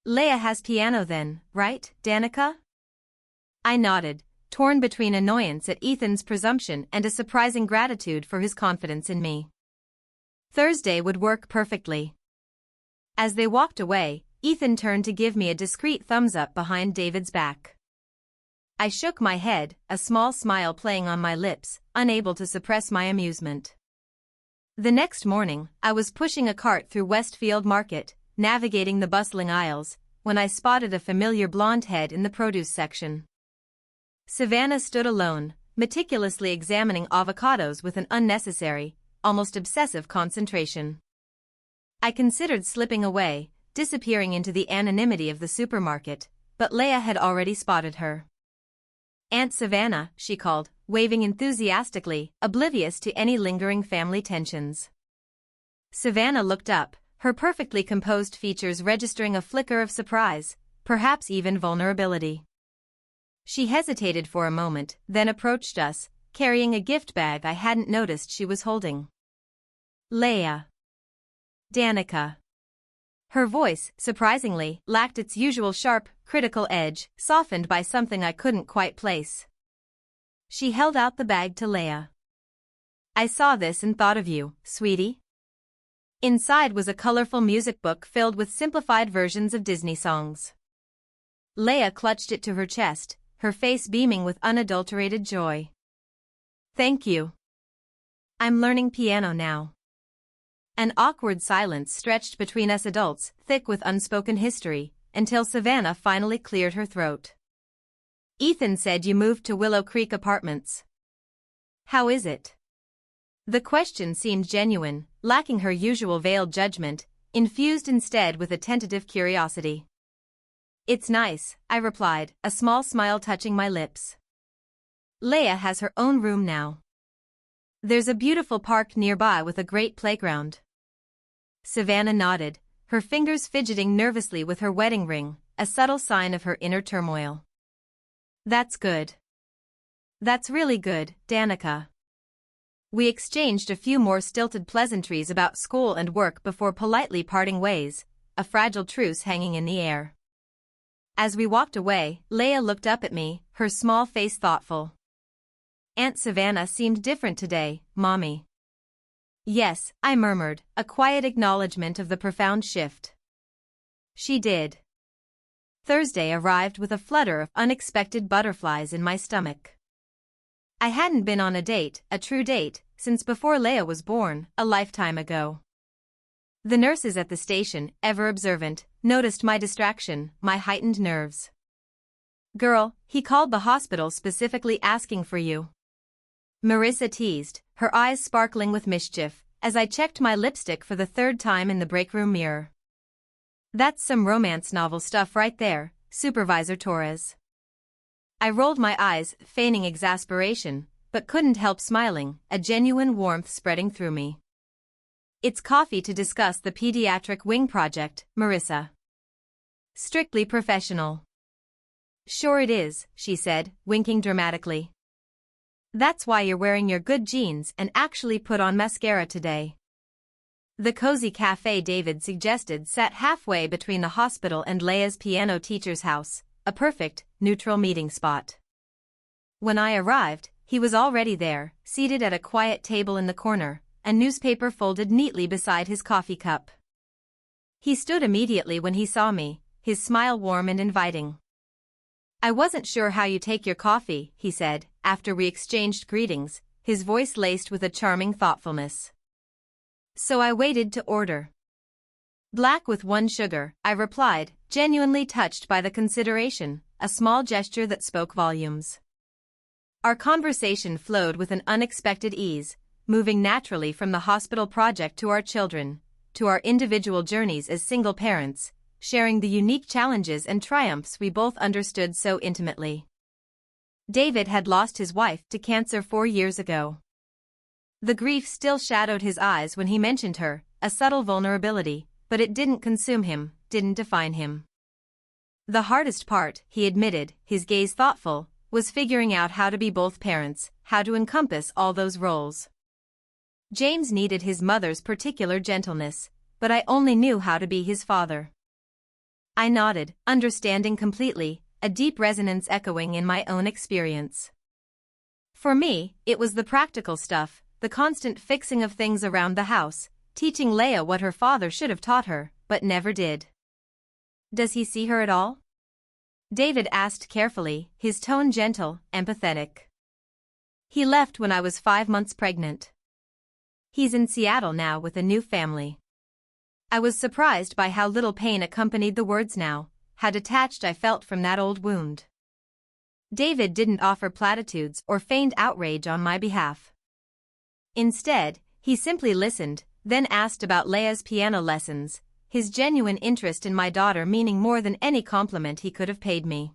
Speaker 1: "Leia has piano then, right, Danica?" I nodded, torn between annoyance at Ethan's presumption and a surprising gratitude for his confidence in me. Thursday would work perfectly. As they walked away, Ethan turned to give me a discreet thumbs-up behind David's back. I shook my head, a small smile playing on my lips, unable to suppress my amusement. The next morning, I was pushing a cart through Westfield Market, navigating the bustling aisles, when I spotted a familiar blonde head in the produce section. Savannah stood alone, meticulously examining avocados with an unnecessary, almost obsessive concentration. I considered slipping away, disappearing into the anonymity of the supermarket, but Leia had already spotted her. "Aunt Savannah," she called, waving enthusiastically, oblivious to any lingering family tensions. Savannah looked up, her perfectly composed features registering a flicker of surprise, perhaps even vulnerability. She hesitated for a moment, then approached us, carrying a gift bag I hadn't noticed she was holding. Leia. Danica. Her voice, surprisingly, lacked its usual sharp, critical edge, softened by something I couldn't quite place. She held out the bag to Leia. I saw this and thought of you, sweetie. Inside was a colorful music book filled with simplified versions of Disney songs. Leia clutched it to her chest, her face beaming with unadulterated joy. Thank you. I'm learning piano now. An awkward silence stretched between us adults, thick with unspoken history, until Savannah finally cleared her throat. Ethan said you moved to Willow Creek Apartments. How is it? The question seemed genuine, lacking her usual veiled judgment, infused instead with a tentative curiosity. It's nice, I replied, a small smile touching my lips. Leia has her own room now. There's a beautiful park nearby with a great playground. Savannah nodded, her fingers fidgeting nervously with her wedding ring, a subtle sign of her inner turmoil. That's good. That's really good, Danica. We exchanged a few more stilted pleasantries about school and work before politely parting ways, a fragile truce hanging in the air. As we walked away, Leia looked up at me, her small face thoughtful. Aunt Savannah seemed different today, Mommy. Yes, I murmured, a quiet acknowledgement of the profound shift. She did. Thursday arrived with a flutter of unexpected butterflies in my stomach. I hadn't been on a true date, since before Leia was born, a lifetime ago. The nurses at the station, ever observant, noticed my distraction, my heightened nerves. Girl, he called the hospital specifically asking for you. Marissa teased, her eyes sparkling with mischief, as I checked my lipstick for the third time in the break room mirror. That's some romance novel stuff right there, Supervisor Torres. I rolled my eyes, feigning exasperation, but couldn't help smiling, a genuine warmth spreading through me. It's coffee to discuss the pediatric wing project, Marissa. Strictly professional. Sure it is, she said, winking dramatically. That's why you're wearing your good jeans and actually put on mascara today. The cozy cafe David suggested sat halfway between the hospital and Leia's piano teacher's house, a perfect, neutral meeting spot. When I arrived, he was already there, seated at a quiet table in the corner, a newspaper folded neatly beside his coffee cup. He stood immediately when he saw me, his smile warm and inviting. I wasn't sure how you take your coffee, he said, after we exchanged greetings, his voice laced with a charming thoughtfulness. So I waited to order. Black with 1 sugar, I replied, genuinely touched by the consideration, a small gesture that spoke volumes. Our conversation flowed with an unexpected ease, moving naturally from the hospital project to our children, to our individual journeys as single parents, sharing the unique challenges and triumphs we both understood so intimately. David had lost his wife to cancer 4 years ago. The grief still shadowed his eyes when he mentioned her, a subtle vulnerability, but it didn't consume him, didn't define him. The hardest part, he admitted, his gaze thoughtful, was figuring out how to be both parents, how to encompass all those roles. James needed his mother's particular gentleness, but I only knew how to be his father. I nodded, understanding completely, a deep resonance echoing in my own experience. For me, it was the practical stuff, the constant fixing of things around the house, teaching Leia what her father should have taught her, but never did. Does he see her at all? David asked carefully, his tone gentle, empathetic. He left when I was 5 months pregnant. He's in Seattle now with a new family. I was surprised by how little pain accompanied the words now, how detached I felt from that old wound. David didn't offer platitudes or feigned outrage on my behalf. Instead, he simply listened, then asked about Leia's piano lessons, his genuine interest in my daughter meaning more than any compliment he could have paid me.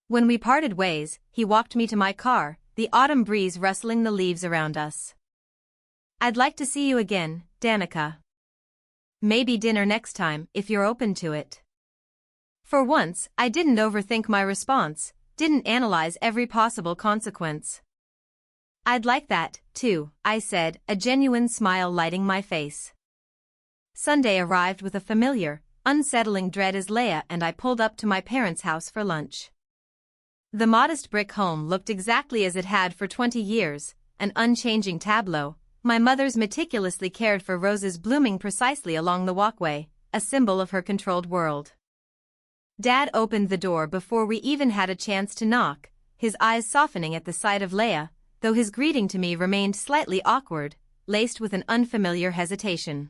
Speaker 1: When we parted ways, he walked me to my car, the autumn breeze rustling the leaves around us. I'd like to see you again, Danica. maybe dinner next time if you're open to it. For once, I didn't overthink my response, didn't analyze every possible consequence. I'd like that, too, I said, a genuine smile lighting my face. Sunday arrived with a familiar, unsettling dread as Leia and I pulled up to my parents' house for lunch. The modest brick home looked exactly as it had for 20 years, an unchanging tableau, my mother's meticulously cared for roses blooming precisely along the walkway, a symbol of her controlled world. Dad opened the door before we even had a chance to knock, his eyes softening at the sight of Leia, though his greeting to me remained slightly awkward, laced with an unfamiliar hesitation.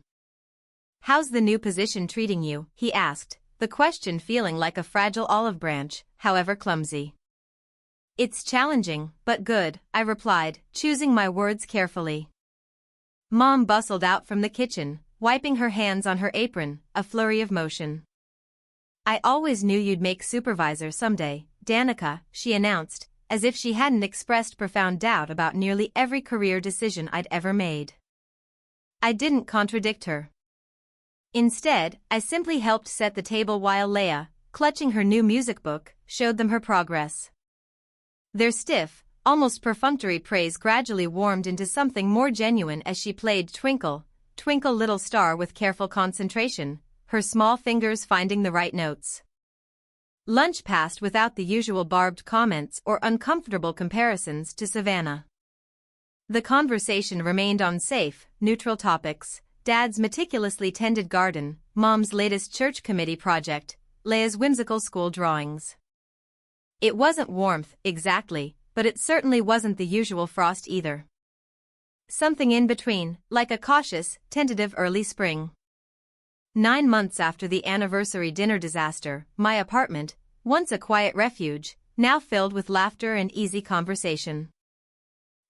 Speaker 1: "How's the new position treating you?" he asked, the question feeling like a fragile olive branch, however clumsy. "It's challenging, but good," I replied, choosing my words carefully. Mom bustled out from the kitchen, wiping her hands on her apron, a flurry of motion. "I always knew you'd make supervisor someday, Danica," she announced, as if she hadn't expressed profound doubt about nearly every career decision I'd ever made. I didn't contradict her. Instead, I simply helped set the table while Leia, clutching her new music book, showed them her progress. Their stiff, almost perfunctory praise gradually warmed into something more genuine as she played Twinkle, Twinkle Little Star with careful concentration, her small fingers finding the right notes. Lunch passed without the usual barbed comments or uncomfortable comparisons to Savannah. The conversation remained on safe, neutral topics: Dad's meticulously tended garden, Mom's latest church committee project, Leia's whimsical school drawings. It wasn't warmth, exactly, but it certainly wasn't the usual frost either. Something in between, like a cautious, tentative early spring. 9 months after the anniversary dinner disaster, my apartment, once a quiet refuge, now filled with laughter and easy conversation.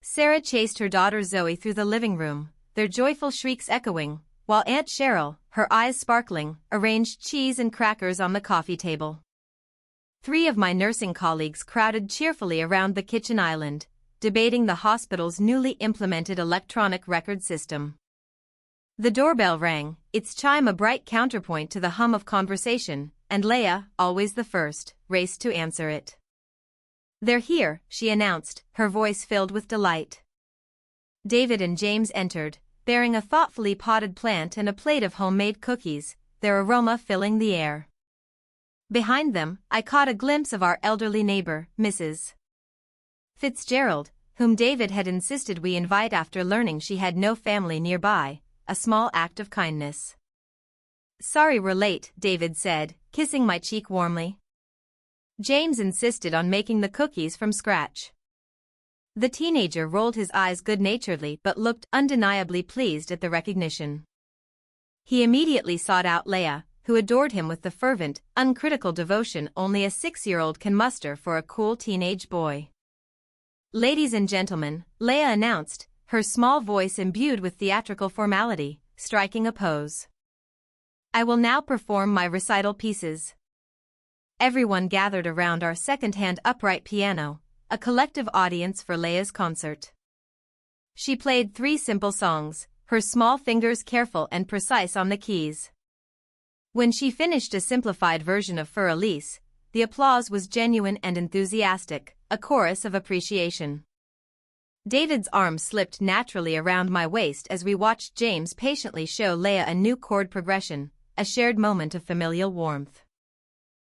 Speaker 1: Sarah chased her daughter Zoe through the living room, their joyful shrieks echoing, while Aunt Cheryl, her eyes sparkling, arranged cheese and crackers on the coffee table. 3 of my nursing colleagues crowded cheerfully around the kitchen island, debating the hospital's newly implemented electronic record system. The doorbell rang, its chime a bright counterpoint to the hum of conversation, and Leia, always the first, raced to answer it. "They're here," she announced, her voice filled with delight. David and James entered, bearing a thoughtfully potted plant and a plate of homemade cookies, their aroma filling the air. Behind them, I caught a glimpse of our elderly neighbor, Mrs. Fitzgerald, whom David had insisted we invite after learning she had no family nearby, a small act of kindness. "Sorry we're late," David said, kissing my cheek warmly. James insisted on making the cookies from scratch. The teenager rolled his eyes good-naturedly but looked undeniably pleased at the recognition. He immediately sought out Leia, who adored him with the fervent, uncritical devotion only a 6-year-old can muster for a cool teenage boy. "Ladies and gentlemen," Leia announced, her small voice imbued with theatrical formality, striking a pose. "I will now perform my recital pieces." Everyone gathered around our second-hand upright piano, a collective audience for Leia's concert. She played 3 simple songs, her small fingers careful and precise on the keys. When she finished a simplified version of Für Elise, the applause was genuine and enthusiastic, a chorus of appreciation. David's arm slipped naturally around my waist as we watched James patiently show Leia a new chord progression, a shared moment of familial warmth.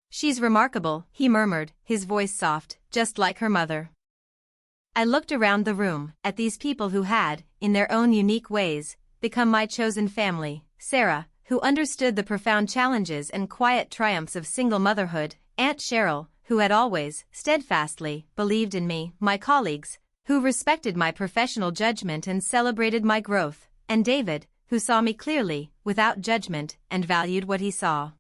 Speaker 1: "She's remarkable," he murmured, his voice soft, just like her mother. I looked around the room, at these people who had, in their own unique ways, become my chosen family: Sarah, who understood the profound challenges and quiet triumphs of single motherhood; Aunt Cheryl, who had always, steadfastly, believed in me; my colleagues, who respected my professional judgment and celebrated my growth; and David, who saw me clearly, without judgment, and valued what he saw.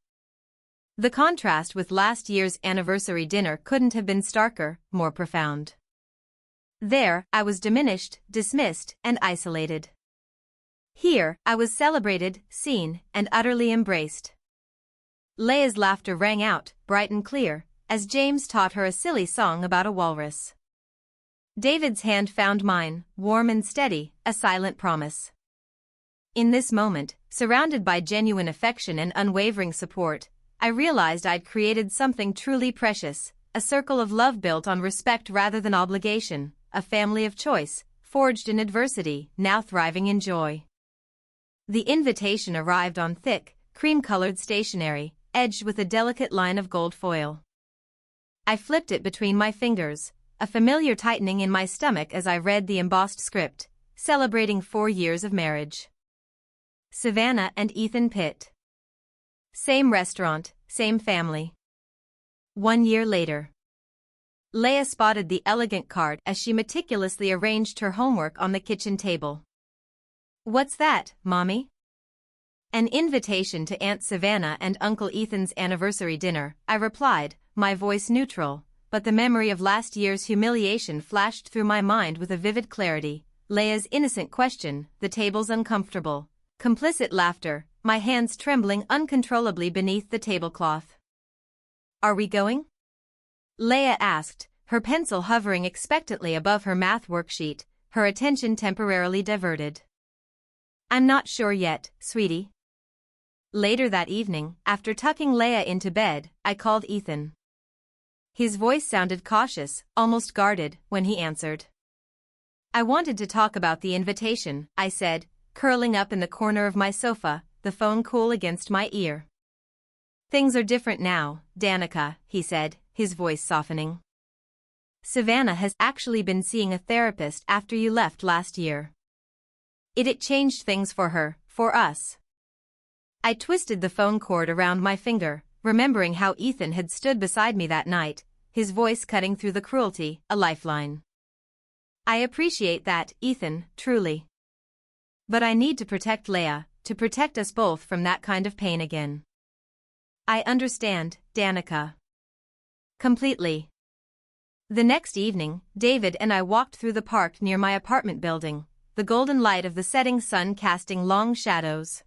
Speaker 1: The contrast with last year's anniversary dinner couldn't have been starker, more profound. There, I was diminished, dismissed, and isolated. Here, I was celebrated, seen, and utterly embraced. Leia's laughter rang out, bright and clear, as James taught her a silly song about a walrus. David's hand found mine, warm and steady, a silent promise. In this moment, surrounded by genuine affection and unwavering support, I realized I'd created something truly precious, a circle of love built on respect rather than obligation, a family of choice, forged in adversity, now thriving in joy. The invitation arrived on thick, cream-colored stationery, edged with a delicate line of gold foil. I flipped it between my fingers, a familiar tightening in my stomach as I read the embossed script, celebrating 4 years of marriage. Savannah and Ethan Pitt. Same restaurant, same family. 1 year later. Leia spotted the elegant card as she meticulously arranged her homework on the kitchen table. "What's that, Mommy?" "An invitation to Aunt Savannah and Uncle Ethan's anniversary dinner," I replied, my voice neutral, but the memory of last year's humiliation flashed through my mind with a vivid clarity. Leia's innocent question, the table's uncomfortable, complicit laughter, my hands trembling uncontrollably beneath the tablecloth. "Are we going?" Leia asked, her pencil hovering expectantly above her math worksheet, her attention temporarily diverted. "I'm not sure yet, sweetie." Later that evening, after tucking Leia into bed, I called Ethan. His voice sounded cautious, almost guarded, when he answered. "I wanted to talk about the invitation," I said, curling up in the corner of my sofa, the phone cool against my ear. "Things are different now, Danica," he said, his voice softening. "Savannah has actually been seeing a therapist after you left last year. It changed things for her, for us." I twisted the phone cord around my finger, remembering how Ethan had stood beside me that night, his voice cutting through the cruelty, a lifeline. "I appreciate that, Ethan, truly. But I need to protect Leia, to protect us both from that kind of pain again." "I understand, Danica. Completely." The next evening, David and I walked through the park near my apartment building, the golden light of the setting sun casting long shadows.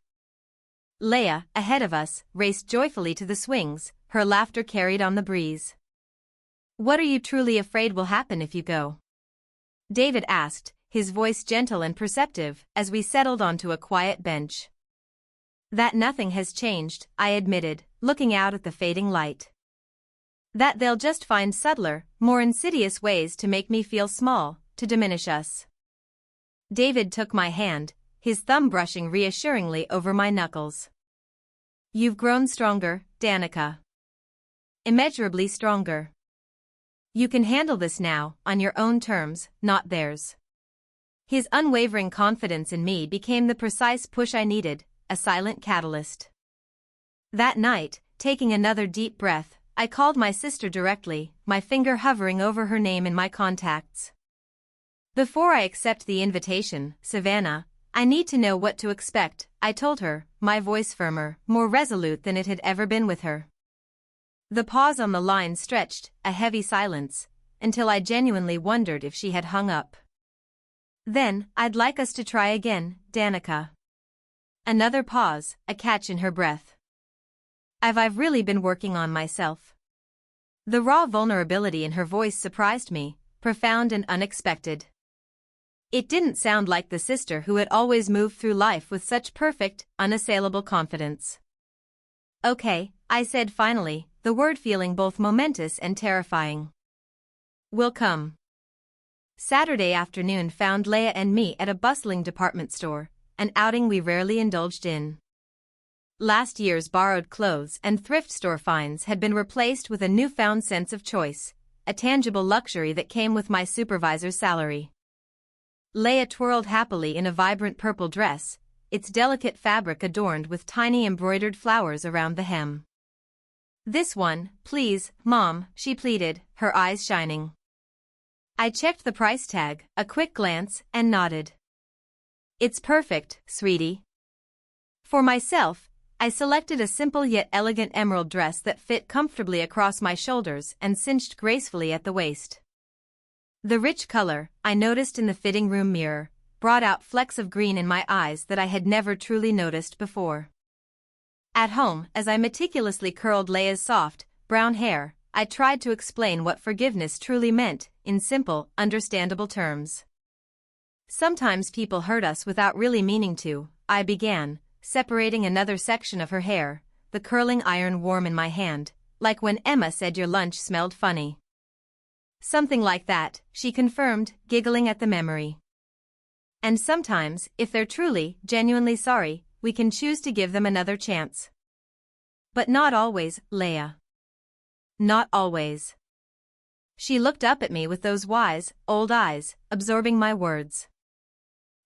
Speaker 1: Leia, ahead of us, raced joyfully to the swings, her laughter carried on the breeze. "What are you truly afraid will happen if you go?" David asked, his voice gentle and perceptive, as we settled onto a quiet bench. "That nothing has changed," I admitted, looking out at the fading light. "That they'll just find subtler, more insidious ways to make me feel small, to diminish us." David took my hand, his thumb brushing reassuringly over my knuckles. "You've grown stronger, Danica. Immeasurably stronger. You can handle this now, on your own terms, not theirs." His unwavering confidence in me became the precise push I needed, a silent catalyst. That night, taking another deep breath, I called my sister directly, my finger hovering over her name in my contacts. "Before I accept the invitation, Savannah, I need to know what to expect," I told her, my voice firmer, more resolute than it had ever been with her. The pause on the line stretched, a heavy silence, until I genuinely wondered if she had hung up. "Then, I'd like us to try again, Danica." Another pause, a catch in her breath. I've really been working on myself." The raw vulnerability in her voice surprised me, profound and unexpected. It didn't sound like the sister who had always moved through life with such perfect, unassailable confidence. "Okay," I said finally, the word feeling both momentous and terrifying. "We'll come." Saturday afternoon found Leia and me at a bustling department store, an outing we rarely indulged in. Last year's borrowed clothes and thrift store finds had been replaced with a newfound sense of choice, a tangible luxury that came with my supervisor's salary. Leia twirled happily in a vibrant purple dress, its delicate fabric adorned with tiny embroidered flowers around the hem. "This one, please, Mom," she pleaded, her eyes shining. I checked the price tag, a quick glance, and nodded. "It's perfect, sweetie." For myself, I selected a simple yet elegant emerald dress that fit comfortably across my shoulders and cinched gracefully at the waist. The rich color, I noticed in the fitting room mirror, brought out flecks of green in my eyes that I had never truly noticed before. At home, as I meticulously curled Leia's soft, brown hair, I tried to explain what forgiveness truly meant, in simple, understandable terms. "Sometimes people hurt us without really meaning to," I began, separating another section of her hair, the curling iron warm in my hand, like when Emma said your lunch smelled funny. Something like that, she confirmed, giggling at the memory. And sometimes, if they're truly, genuinely sorry, we can choose to give them another chance. But not always, Leia. Not always. She looked up at me with those wise, old eyes, absorbing my words.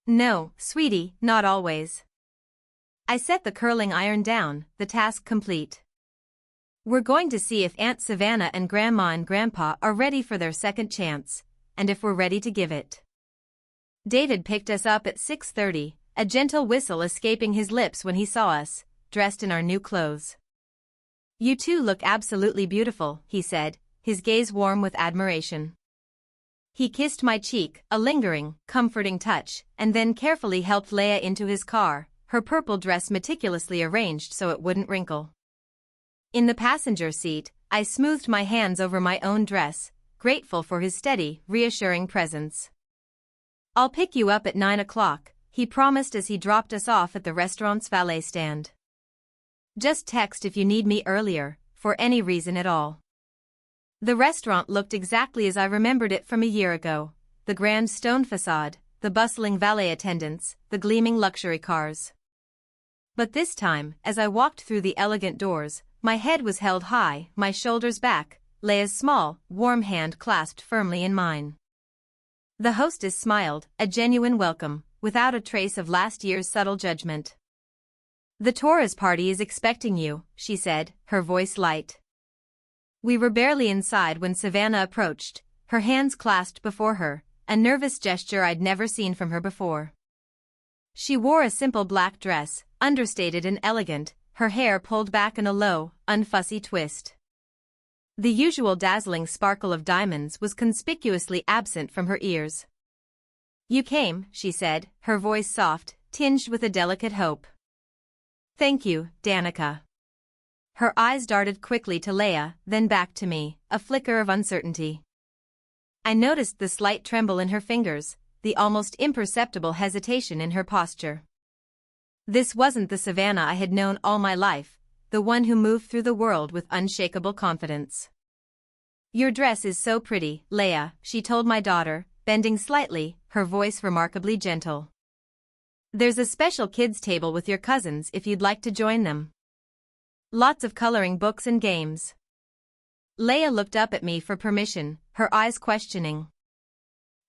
Speaker 1: No, sweetie, not always. I set the curling iron down, the task complete. We're going to see if Aunt Savannah and Grandma and Grandpa are ready for their second chance, and if we're ready to give it. David picked us up at 6:30, a gentle whistle escaping his lips when he saw us, dressed in our new clothes. You two look absolutely beautiful, he said, his gaze warm with admiration. He kissed my cheek, a lingering, comforting touch, and then carefully helped Leia into his car, her purple dress meticulously arranged so it wouldn't wrinkle. In the passenger seat, I smoothed my hands over my own dress, grateful for his steady, reassuring presence. I'll pick you up at 9 o'clock, he promised as he dropped us off at the restaurant's valet stand. Just text if you need me earlier, for any reason at all. The restaurant looked exactly as I remembered it from a year ago, the grand stone facade, the bustling valet attendants, the gleaming luxury cars. But this time, as I walked through the elegant doors, my head was held high, my shoulders back, Leia's small, warm hand clasped firmly in mine. The hostess smiled, a genuine welcome, without a trace of last year's subtle judgment. The Torres party is expecting you, she said, her voice light. We were barely inside when Savannah approached, her hands clasped before her, a nervous gesture I'd never seen from her before. She wore a simple black dress, understated and elegant, her hair pulled back in a low, unfussy twist. The usual dazzling sparkle of diamonds was conspicuously absent from her ears. You came, she said, her voice soft, tinged with a delicate hope. Thank you, Danica. Her eyes darted quickly to Leia, then back to me, a flicker of uncertainty. I noticed the slight tremble in her fingers, the almost imperceptible hesitation in her posture. This wasn't the Savannah I had known all my life, the one who moved through the world with unshakable confidence. Your dress is so pretty, Leia, she told my daughter, bending slightly, her voice remarkably gentle. There's a special kids' table with your cousins if you'd like to join them. Lots of coloring books and games. Leia looked up at me for permission, her eyes questioning.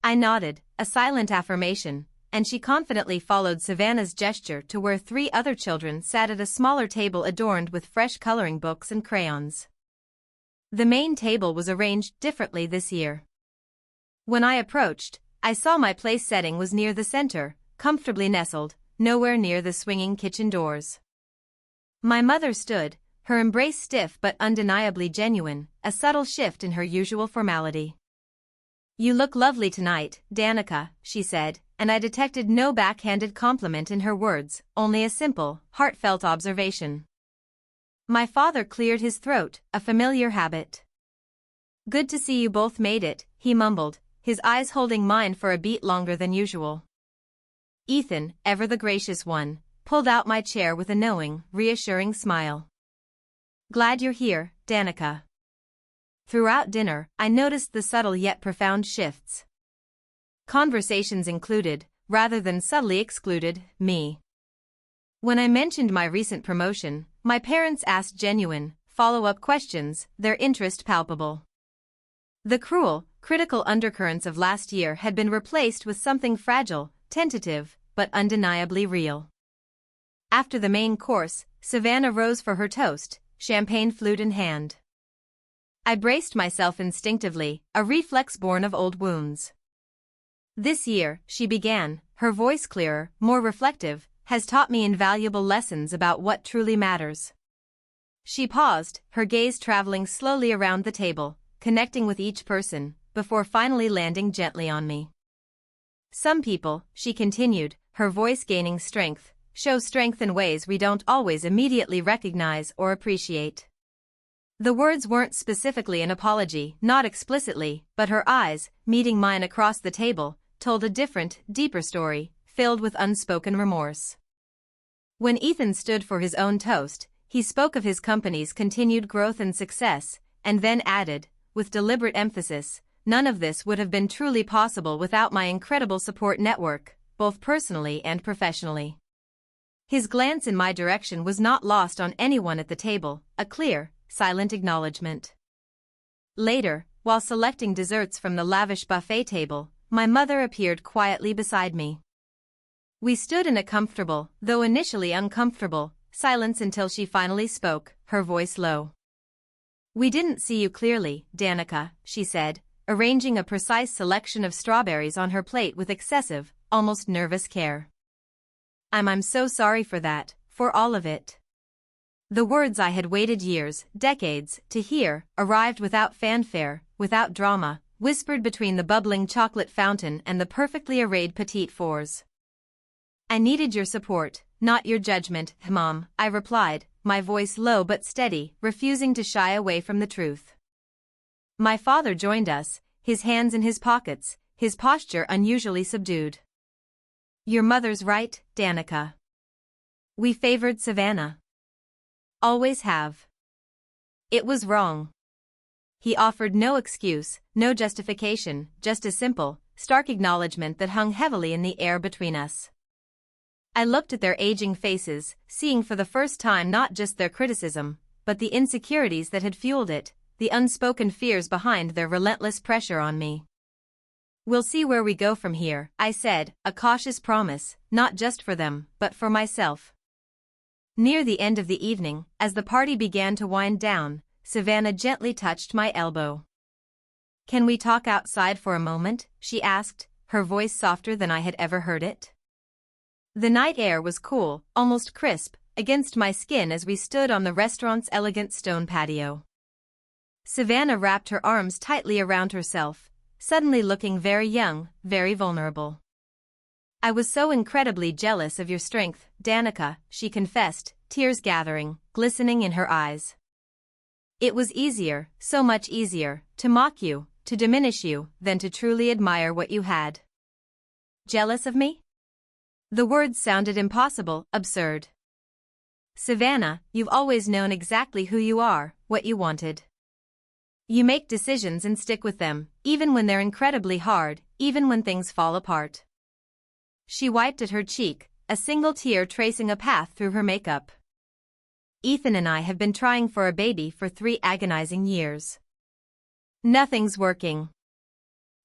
Speaker 1: I nodded, a silent affirmation, and she confidently followed Savannah's gesture to where 3 other children sat at a smaller table adorned with fresh coloring books and crayons. The main table was arranged differently this year. When I approached, I saw my place setting was near the center, comfortably nestled, nowhere near the swinging kitchen doors. My mother stood, her embrace stiff but undeniably genuine, a subtle shift in her usual formality. You look lovely tonight, Danica, she said, and I detected no backhanded compliment in her words, only a simple, heartfelt observation. My father cleared his throat, a familiar habit. Good to see you both made it, he mumbled, his eyes holding mine for a beat longer than usual. Ethan, ever the gracious one, pulled out my chair with a knowing, reassuring smile. Glad you're here, Danica. Throughout dinner, I noticed the subtle yet profound shifts. Conversations included, rather than subtly excluded, me. When I mentioned my recent promotion, my parents asked genuine, follow-up questions, their interest palpable. The cruel, critical undercurrents of last year had been replaced with something fragile, tentative, but undeniably real. After the main course, Savannah rose for her toast, champagne flute in hand. I braced myself instinctively, a reflex born of old wounds. This year, she began, her voice clearer, more reflective, has taught me invaluable lessons about what truly matters. She paused, her gaze traveling slowly around the table, connecting with each person, before finally landing gently on me. Some people, she continued, her voice gaining strength, show strength in ways we don't always immediately recognize or appreciate. The words weren't specifically an apology, not explicitly, but her eyes, meeting mine across the table, told a different, deeper story, filled with unspoken remorse. When Ethan stood for his own toast, he spoke of his company's continued growth and success, and then added, with deliberate emphasis, "None of this would have been truly possible without my incredible support network, both personally and professionally." His glance in my direction was not lost on anyone at the table, a clear, silent acknowledgement. Later, while selecting desserts from the lavish buffet table, my mother appeared quietly beside me. We stood in a comfortable, though initially uncomfortable, silence until she finally spoke, her voice low. "We didn't see you clearly, Danica," she said, arranging a precise selection of strawberries on her plate with excessive, almost nervous care. I'm so sorry for that, for all of it." The words I had waited years, decades, to hear, arrived without fanfare, without drama, whispered between the bubbling chocolate fountain and the perfectly arrayed petite fours. "I needed your support, not your judgment, Mom," I replied, my voice low but steady, refusing to shy away from the truth. My father joined us, his hands in his pockets, his posture unusually subdued. "Your mother's right, Danica. We favored Savannah. Always have. It was wrong." He offered no excuse, no justification, just a simple, stark acknowledgement that hung heavily in the air between us. I looked at their aging faces, seeing for the first time not just their criticism, but the insecurities that had fueled it, the unspoken fears behind their relentless pressure on me. "We'll see where we go from here," I said, a cautious promise, not just for them, but for myself. Near the end of the evening, as the party began to wind down, Savannah gently touched my elbow. "Can we talk outside for a moment?" she asked, her voice softer than I had ever heard it. The night air was cool, almost crisp, against my skin as we stood on the restaurant's elegant stone patio. Savannah wrapped her arms tightly around herself, suddenly looking very young, very vulnerable. "I was so incredibly jealous of your strength, Danica," she confessed, tears gathering, glistening in her eyes. "It was easier, so much easier, to mock you, to diminish you, than to truly admire what you had." Jealous of me? The words sounded impossible, absurd. "Savannah, you've always known exactly who you are, what you wanted. You make decisions and stick with them, even when they're incredibly hard, even when things fall apart." She wiped at her cheek, a single tear tracing a path through her makeup. "Ethan and I have been trying for a baby for 3 agonizing years. Nothing's working.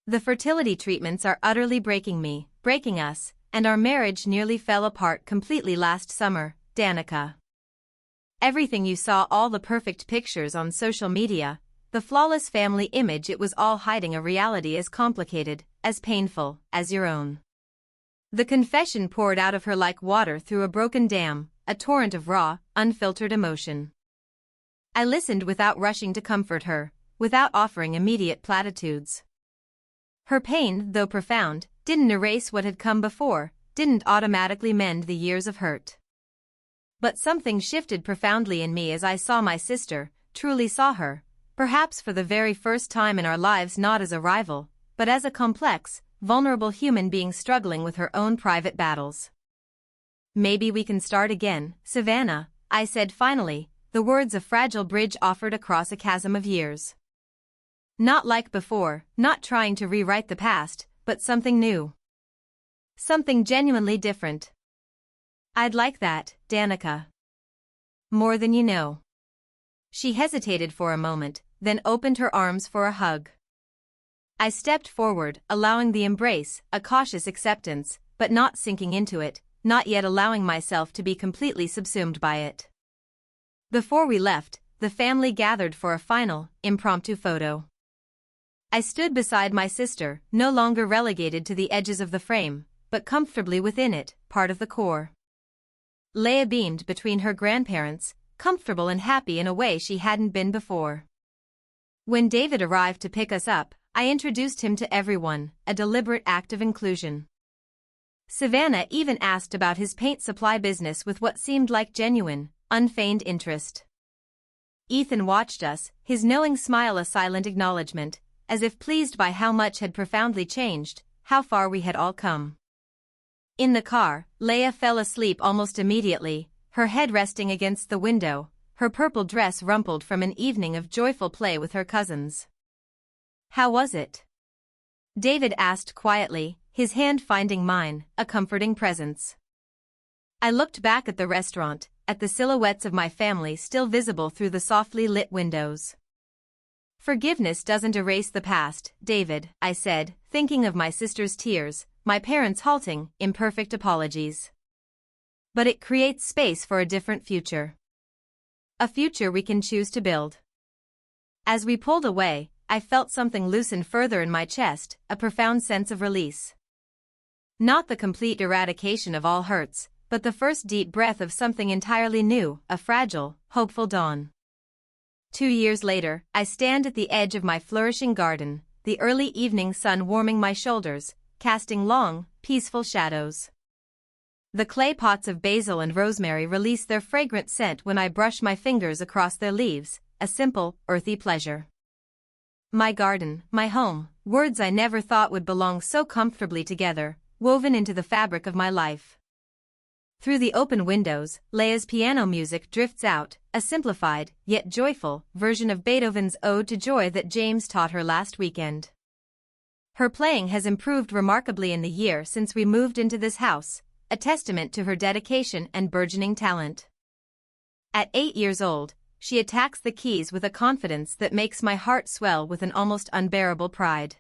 Speaker 1: The fertility treatments are utterly breaking me, breaking us, and our marriage nearly fell apart completely last summer, Danica. Everything you saw, all the perfect pictures on social media, the flawless family image, it was all hiding a reality as complicated, as painful, as your own." The confession poured out of her like water through a broken dam, a torrent of raw, unfiltered emotion. I listened without rushing to comfort her, without offering immediate platitudes. Her pain, though profound, didn't erase what had come before, didn't automatically mend the years of hurt. But something shifted profoundly in me as I saw my sister, truly saw her, perhaps for the very first time in our lives, not as a rival, but as a complex, vulnerable human being struggling with her own private battles. "Maybe we can start again, Savannah," I said finally, the words a fragile bridge offered across a chasm of years. Not like before, not trying to rewrite the past, but something new. Something genuinely different. "I'd like that, Danica. More than you know." She hesitated for a moment, then opened her arms for a hug. I stepped forward, allowing the embrace, a cautious acceptance, but not sinking into it, not yet allowing myself to be completely subsumed by it. Before we left, the family gathered for a final, impromptu photo. I stood beside my sister, no longer relegated to the edges of the frame, but comfortably within it, part of the core. Leia beamed between her grandparents, comfortable and happy in a way she hadn't been before. When David arrived to pick us up, I introduced him to everyone, a deliberate act of inclusion. Savannah even asked about his paint supply business with what seemed like genuine, unfeigned interest. Ethan watched us, his knowing smile a silent acknowledgement, as if pleased by how much had profoundly changed, how far we had all come. In the car, Leia fell asleep almost immediately, her head resting against the window, her purple dress rumpled from an evening of joyful play with her cousins. "How was it?" David asked quietly, his hand finding mine, a comforting presence. I looked back at the restaurant, at the silhouettes of my family still visible through the softly lit windows. "Forgiveness doesn't erase the past, David," I said, thinking of my sister's tears, my parents' halting, imperfect apologies. "But it creates space for a different future. A future we can choose to build." As we pulled away, I felt something loosen further in my chest, a profound sense of release. Not the complete eradication of all hurts, but the first deep breath of something entirely new, a fragile, hopeful dawn. 2 years later, I stand at the edge of my flourishing garden, the early evening sun warming my shoulders, casting long, peaceful shadows. The clay pots of basil and rosemary release their fragrant scent when I brush my fingers across their leaves, a simple, earthy pleasure. My garden, my home, words I never thought would belong so comfortably together, woven into the fabric of my life. Through the open windows, Leia's piano music drifts out, a simplified, yet joyful, version of Beethoven's Ode to Joy that James taught her last weekend. Her playing has improved remarkably in the year since we moved into this house, a testament to her dedication and burgeoning talent. At 8 years old, she attacks the keys with a confidence that makes my heart swell with an almost unbearable pride.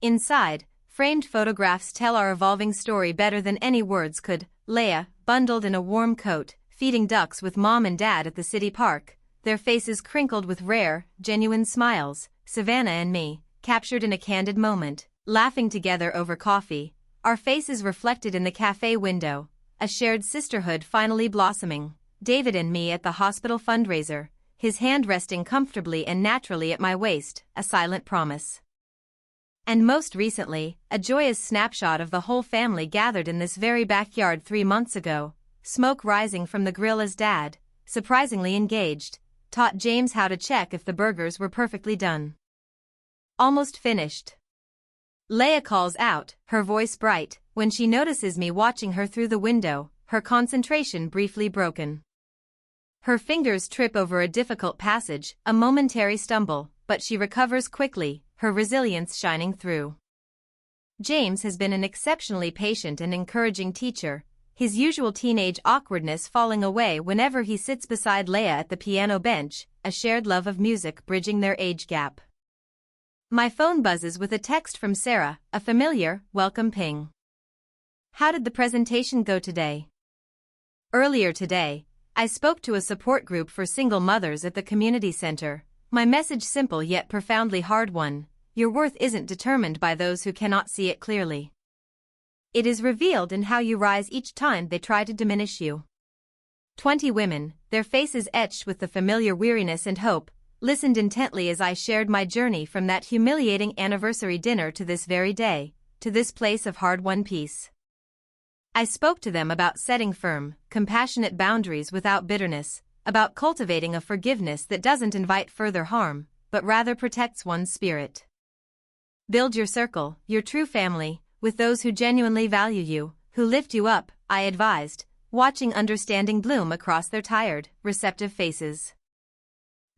Speaker 1: Inside, framed photographs tell our evolving story better than any words could. Leia, bundled in a warm coat, feeding ducks with Mom and Dad at the city park, their faces crinkled with rare, genuine smiles. Savannah and me, captured in a candid moment, laughing together over coffee, our faces reflected in the cafe window, a shared sisterhood finally blossoming. David and me at the hospital fundraiser, his hand resting comfortably and naturally at my waist, a silent promise. And most recently, a joyous snapshot of the whole family gathered in this very backyard 3 months ago, smoke rising from the grill as Dad, surprisingly engaged, taught James how to check if the burgers were perfectly done. "Almost finished." Leia calls out, her voice bright, when she notices me watching her through the window, her concentration briefly broken. Her fingers trip over a difficult passage, a momentary stumble, but she recovers quickly, her resilience shining through. James has been an exceptionally patient and encouraging teacher, his usual teenage awkwardness falling away whenever he sits beside Leia at the piano bench, a shared love of music bridging their age gap. My phone buzzes with a text from Sarah, a familiar, welcome ping. "How did the presentation go today?" Earlier today, I spoke to a support group for single mothers at the community center. My message simple yet profoundly hard one: your worth isn't determined by those who cannot see it clearly. It is revealed in how you rise each time they try to diminish you. 20 women, their faces etched with the familiar weariness and hope, listened intently as I shared my journey from that humiliating anniversary dinner to this very day, to this place of hard-won peace. I spoke to them about setting firm, compassionate boundaries without bitterness, about cultivating a forgiveness that doesn't invite further harm, but rather protects one's spirit. Build your circle, your true family, with those who genuinely value you, who lift you up, I advised, watching understanding bloom across their tired, receptive faces.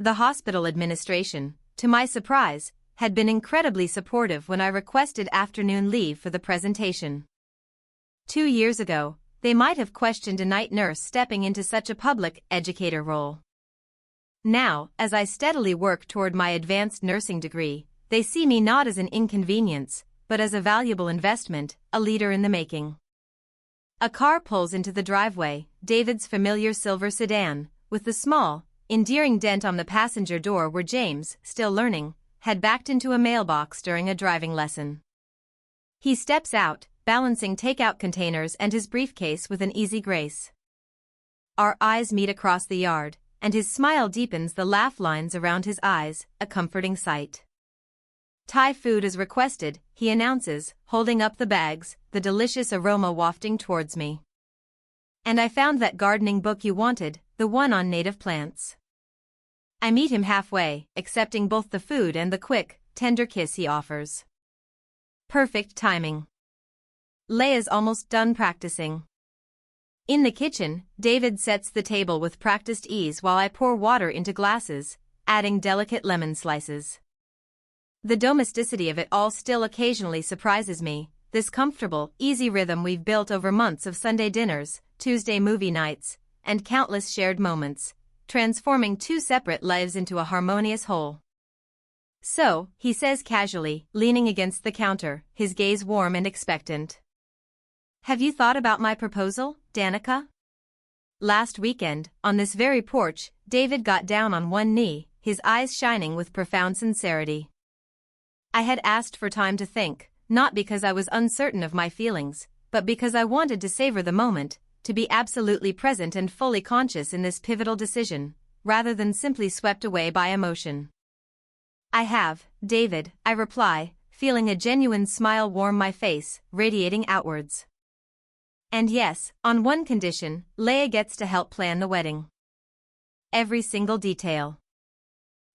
Speaker 1: The hospital administration, to my surprise, had been incredibly supportive when I requested afternoon leave for the presentation. 2 years ago, they might have questioned a night nurse stepping into such a public educator role. Now, as I steadily work toward my advanced nursing degree, they see me not as an inconvenience, but as a valuable investment, a leader in the making. A car pulls into the driveway, David's familiar silver sedan, with the small, endearing dent on the passenger door where James, still learning, had backed into a mailbox during a driving lesson. He steps out, balancing takeout containers and his briefcase with an easy grace. Our eyes meet across the yard, and his smile deepens the laugh lines around his eyes, a comforting sight. "Thai food is requested," he announces, holding up the bags, the delicious aroma wafting towards me. "And I found that gardening book you wanted, the one on native plants." I meet him halfway, accepting both the food and the quick, tender kiss he offers. Perfect timing. Leia's almost done practicing. In the kitchen, David sets the table with practiced ease while I pour water into glasses, adding delicate lemon slices. The domesticity of it all still occasionally surprises me, this comfortable, easy rhythm we've built over months of Sunday dinners, Tuesday movie nights, and countless shared moments, transforming two separate lives into a harmonious whole. "So," he says casually, leaning against the counter, his gaze warm and expectant. "Have you thought about my proposal, Danica?" Last weekend, on this very porch, David got down on one knee, his eyes shining with profound sincerity. I had asked for time to think, not because I was uncertain of my feelings, but because I wanted to savor the moment, to be absolutely present and fully conscious in this pivotal decision, rather than simply swept away by emotion. "I have, David," I reply, feeling a genuine smile warm my face, radiating outwards. "And yes, on one condition, Leia gets to help plan the wedding. Every single detail."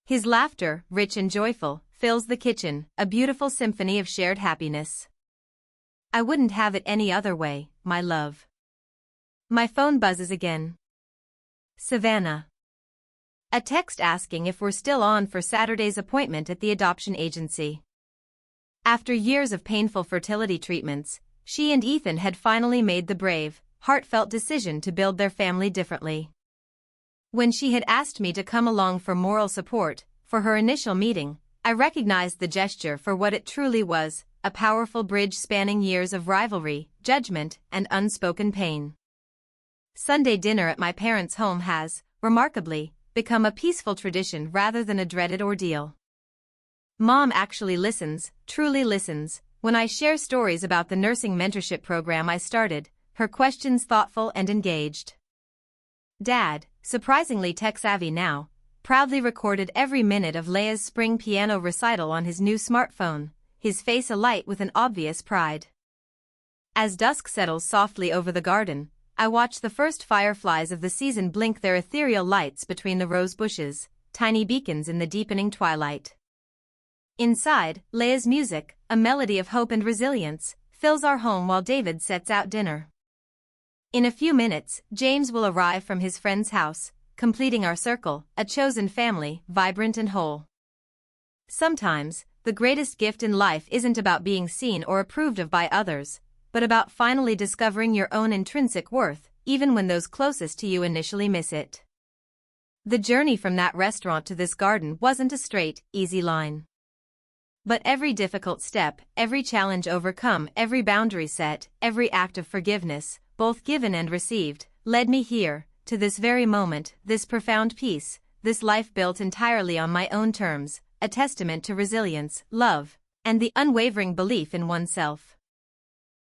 Speaker 1: His laughter, rich and joyful, fills the kitchen, a beautiful symphony of shared happiness. "I wouldn't have it any other way, my love." My phone buzzes again. Savannah. A text asking if we're still on for Saturday's appointment at the adoption agency. After years of painful fertility treatments, she and Ethan had finally made the brave, heartfelt decision to build their family differently. When she had asked me to come along for moral support, for her initial meeting, I recognized the gesture for what it truly was, a powerful bridge spanning years of rivalry, judgment, and unspoken pain. Sunday dinner at my parents' home has, remarkably, become a peaceful tradition rather than a dreaded ordeal. Mom actually listens, truly listens, when I share stories about the nursing mentorship program I started, her questions thoughtful and engaged. Dad, surprisingly tech-savvy now, proudly recorded every minute of Leia's spring piano recital on his new smartphone, his face alight with an obvious pride. As dusk settles softly over the garden, I watch the first fireflies of the season blink their ethereal lights between the rose bushes, tiny beacons in the deepening twilight. Inside, Leia's music, a melody of hope and resilience, fills our home while David sets out dinner. In a few minutes, James will arrive from his friend's house, completing our circle, a chosen family, vibrant and whole. Sometimes, the greatest gift in life isn't about being seen or approved of by others, but about finally discovering your own intrinsic worth, even when those closest to you initially miss it. The journey from that restaurant to this garden wasn't a straight, easy line. But every difficult step, every challenge overcome, every boundary set, every act of forgiveness, both given and received, led me here, to this very moment, this profound peace, this life built entirely on my own terms, a testament to resilience, love, and the unwavering belief in oneself.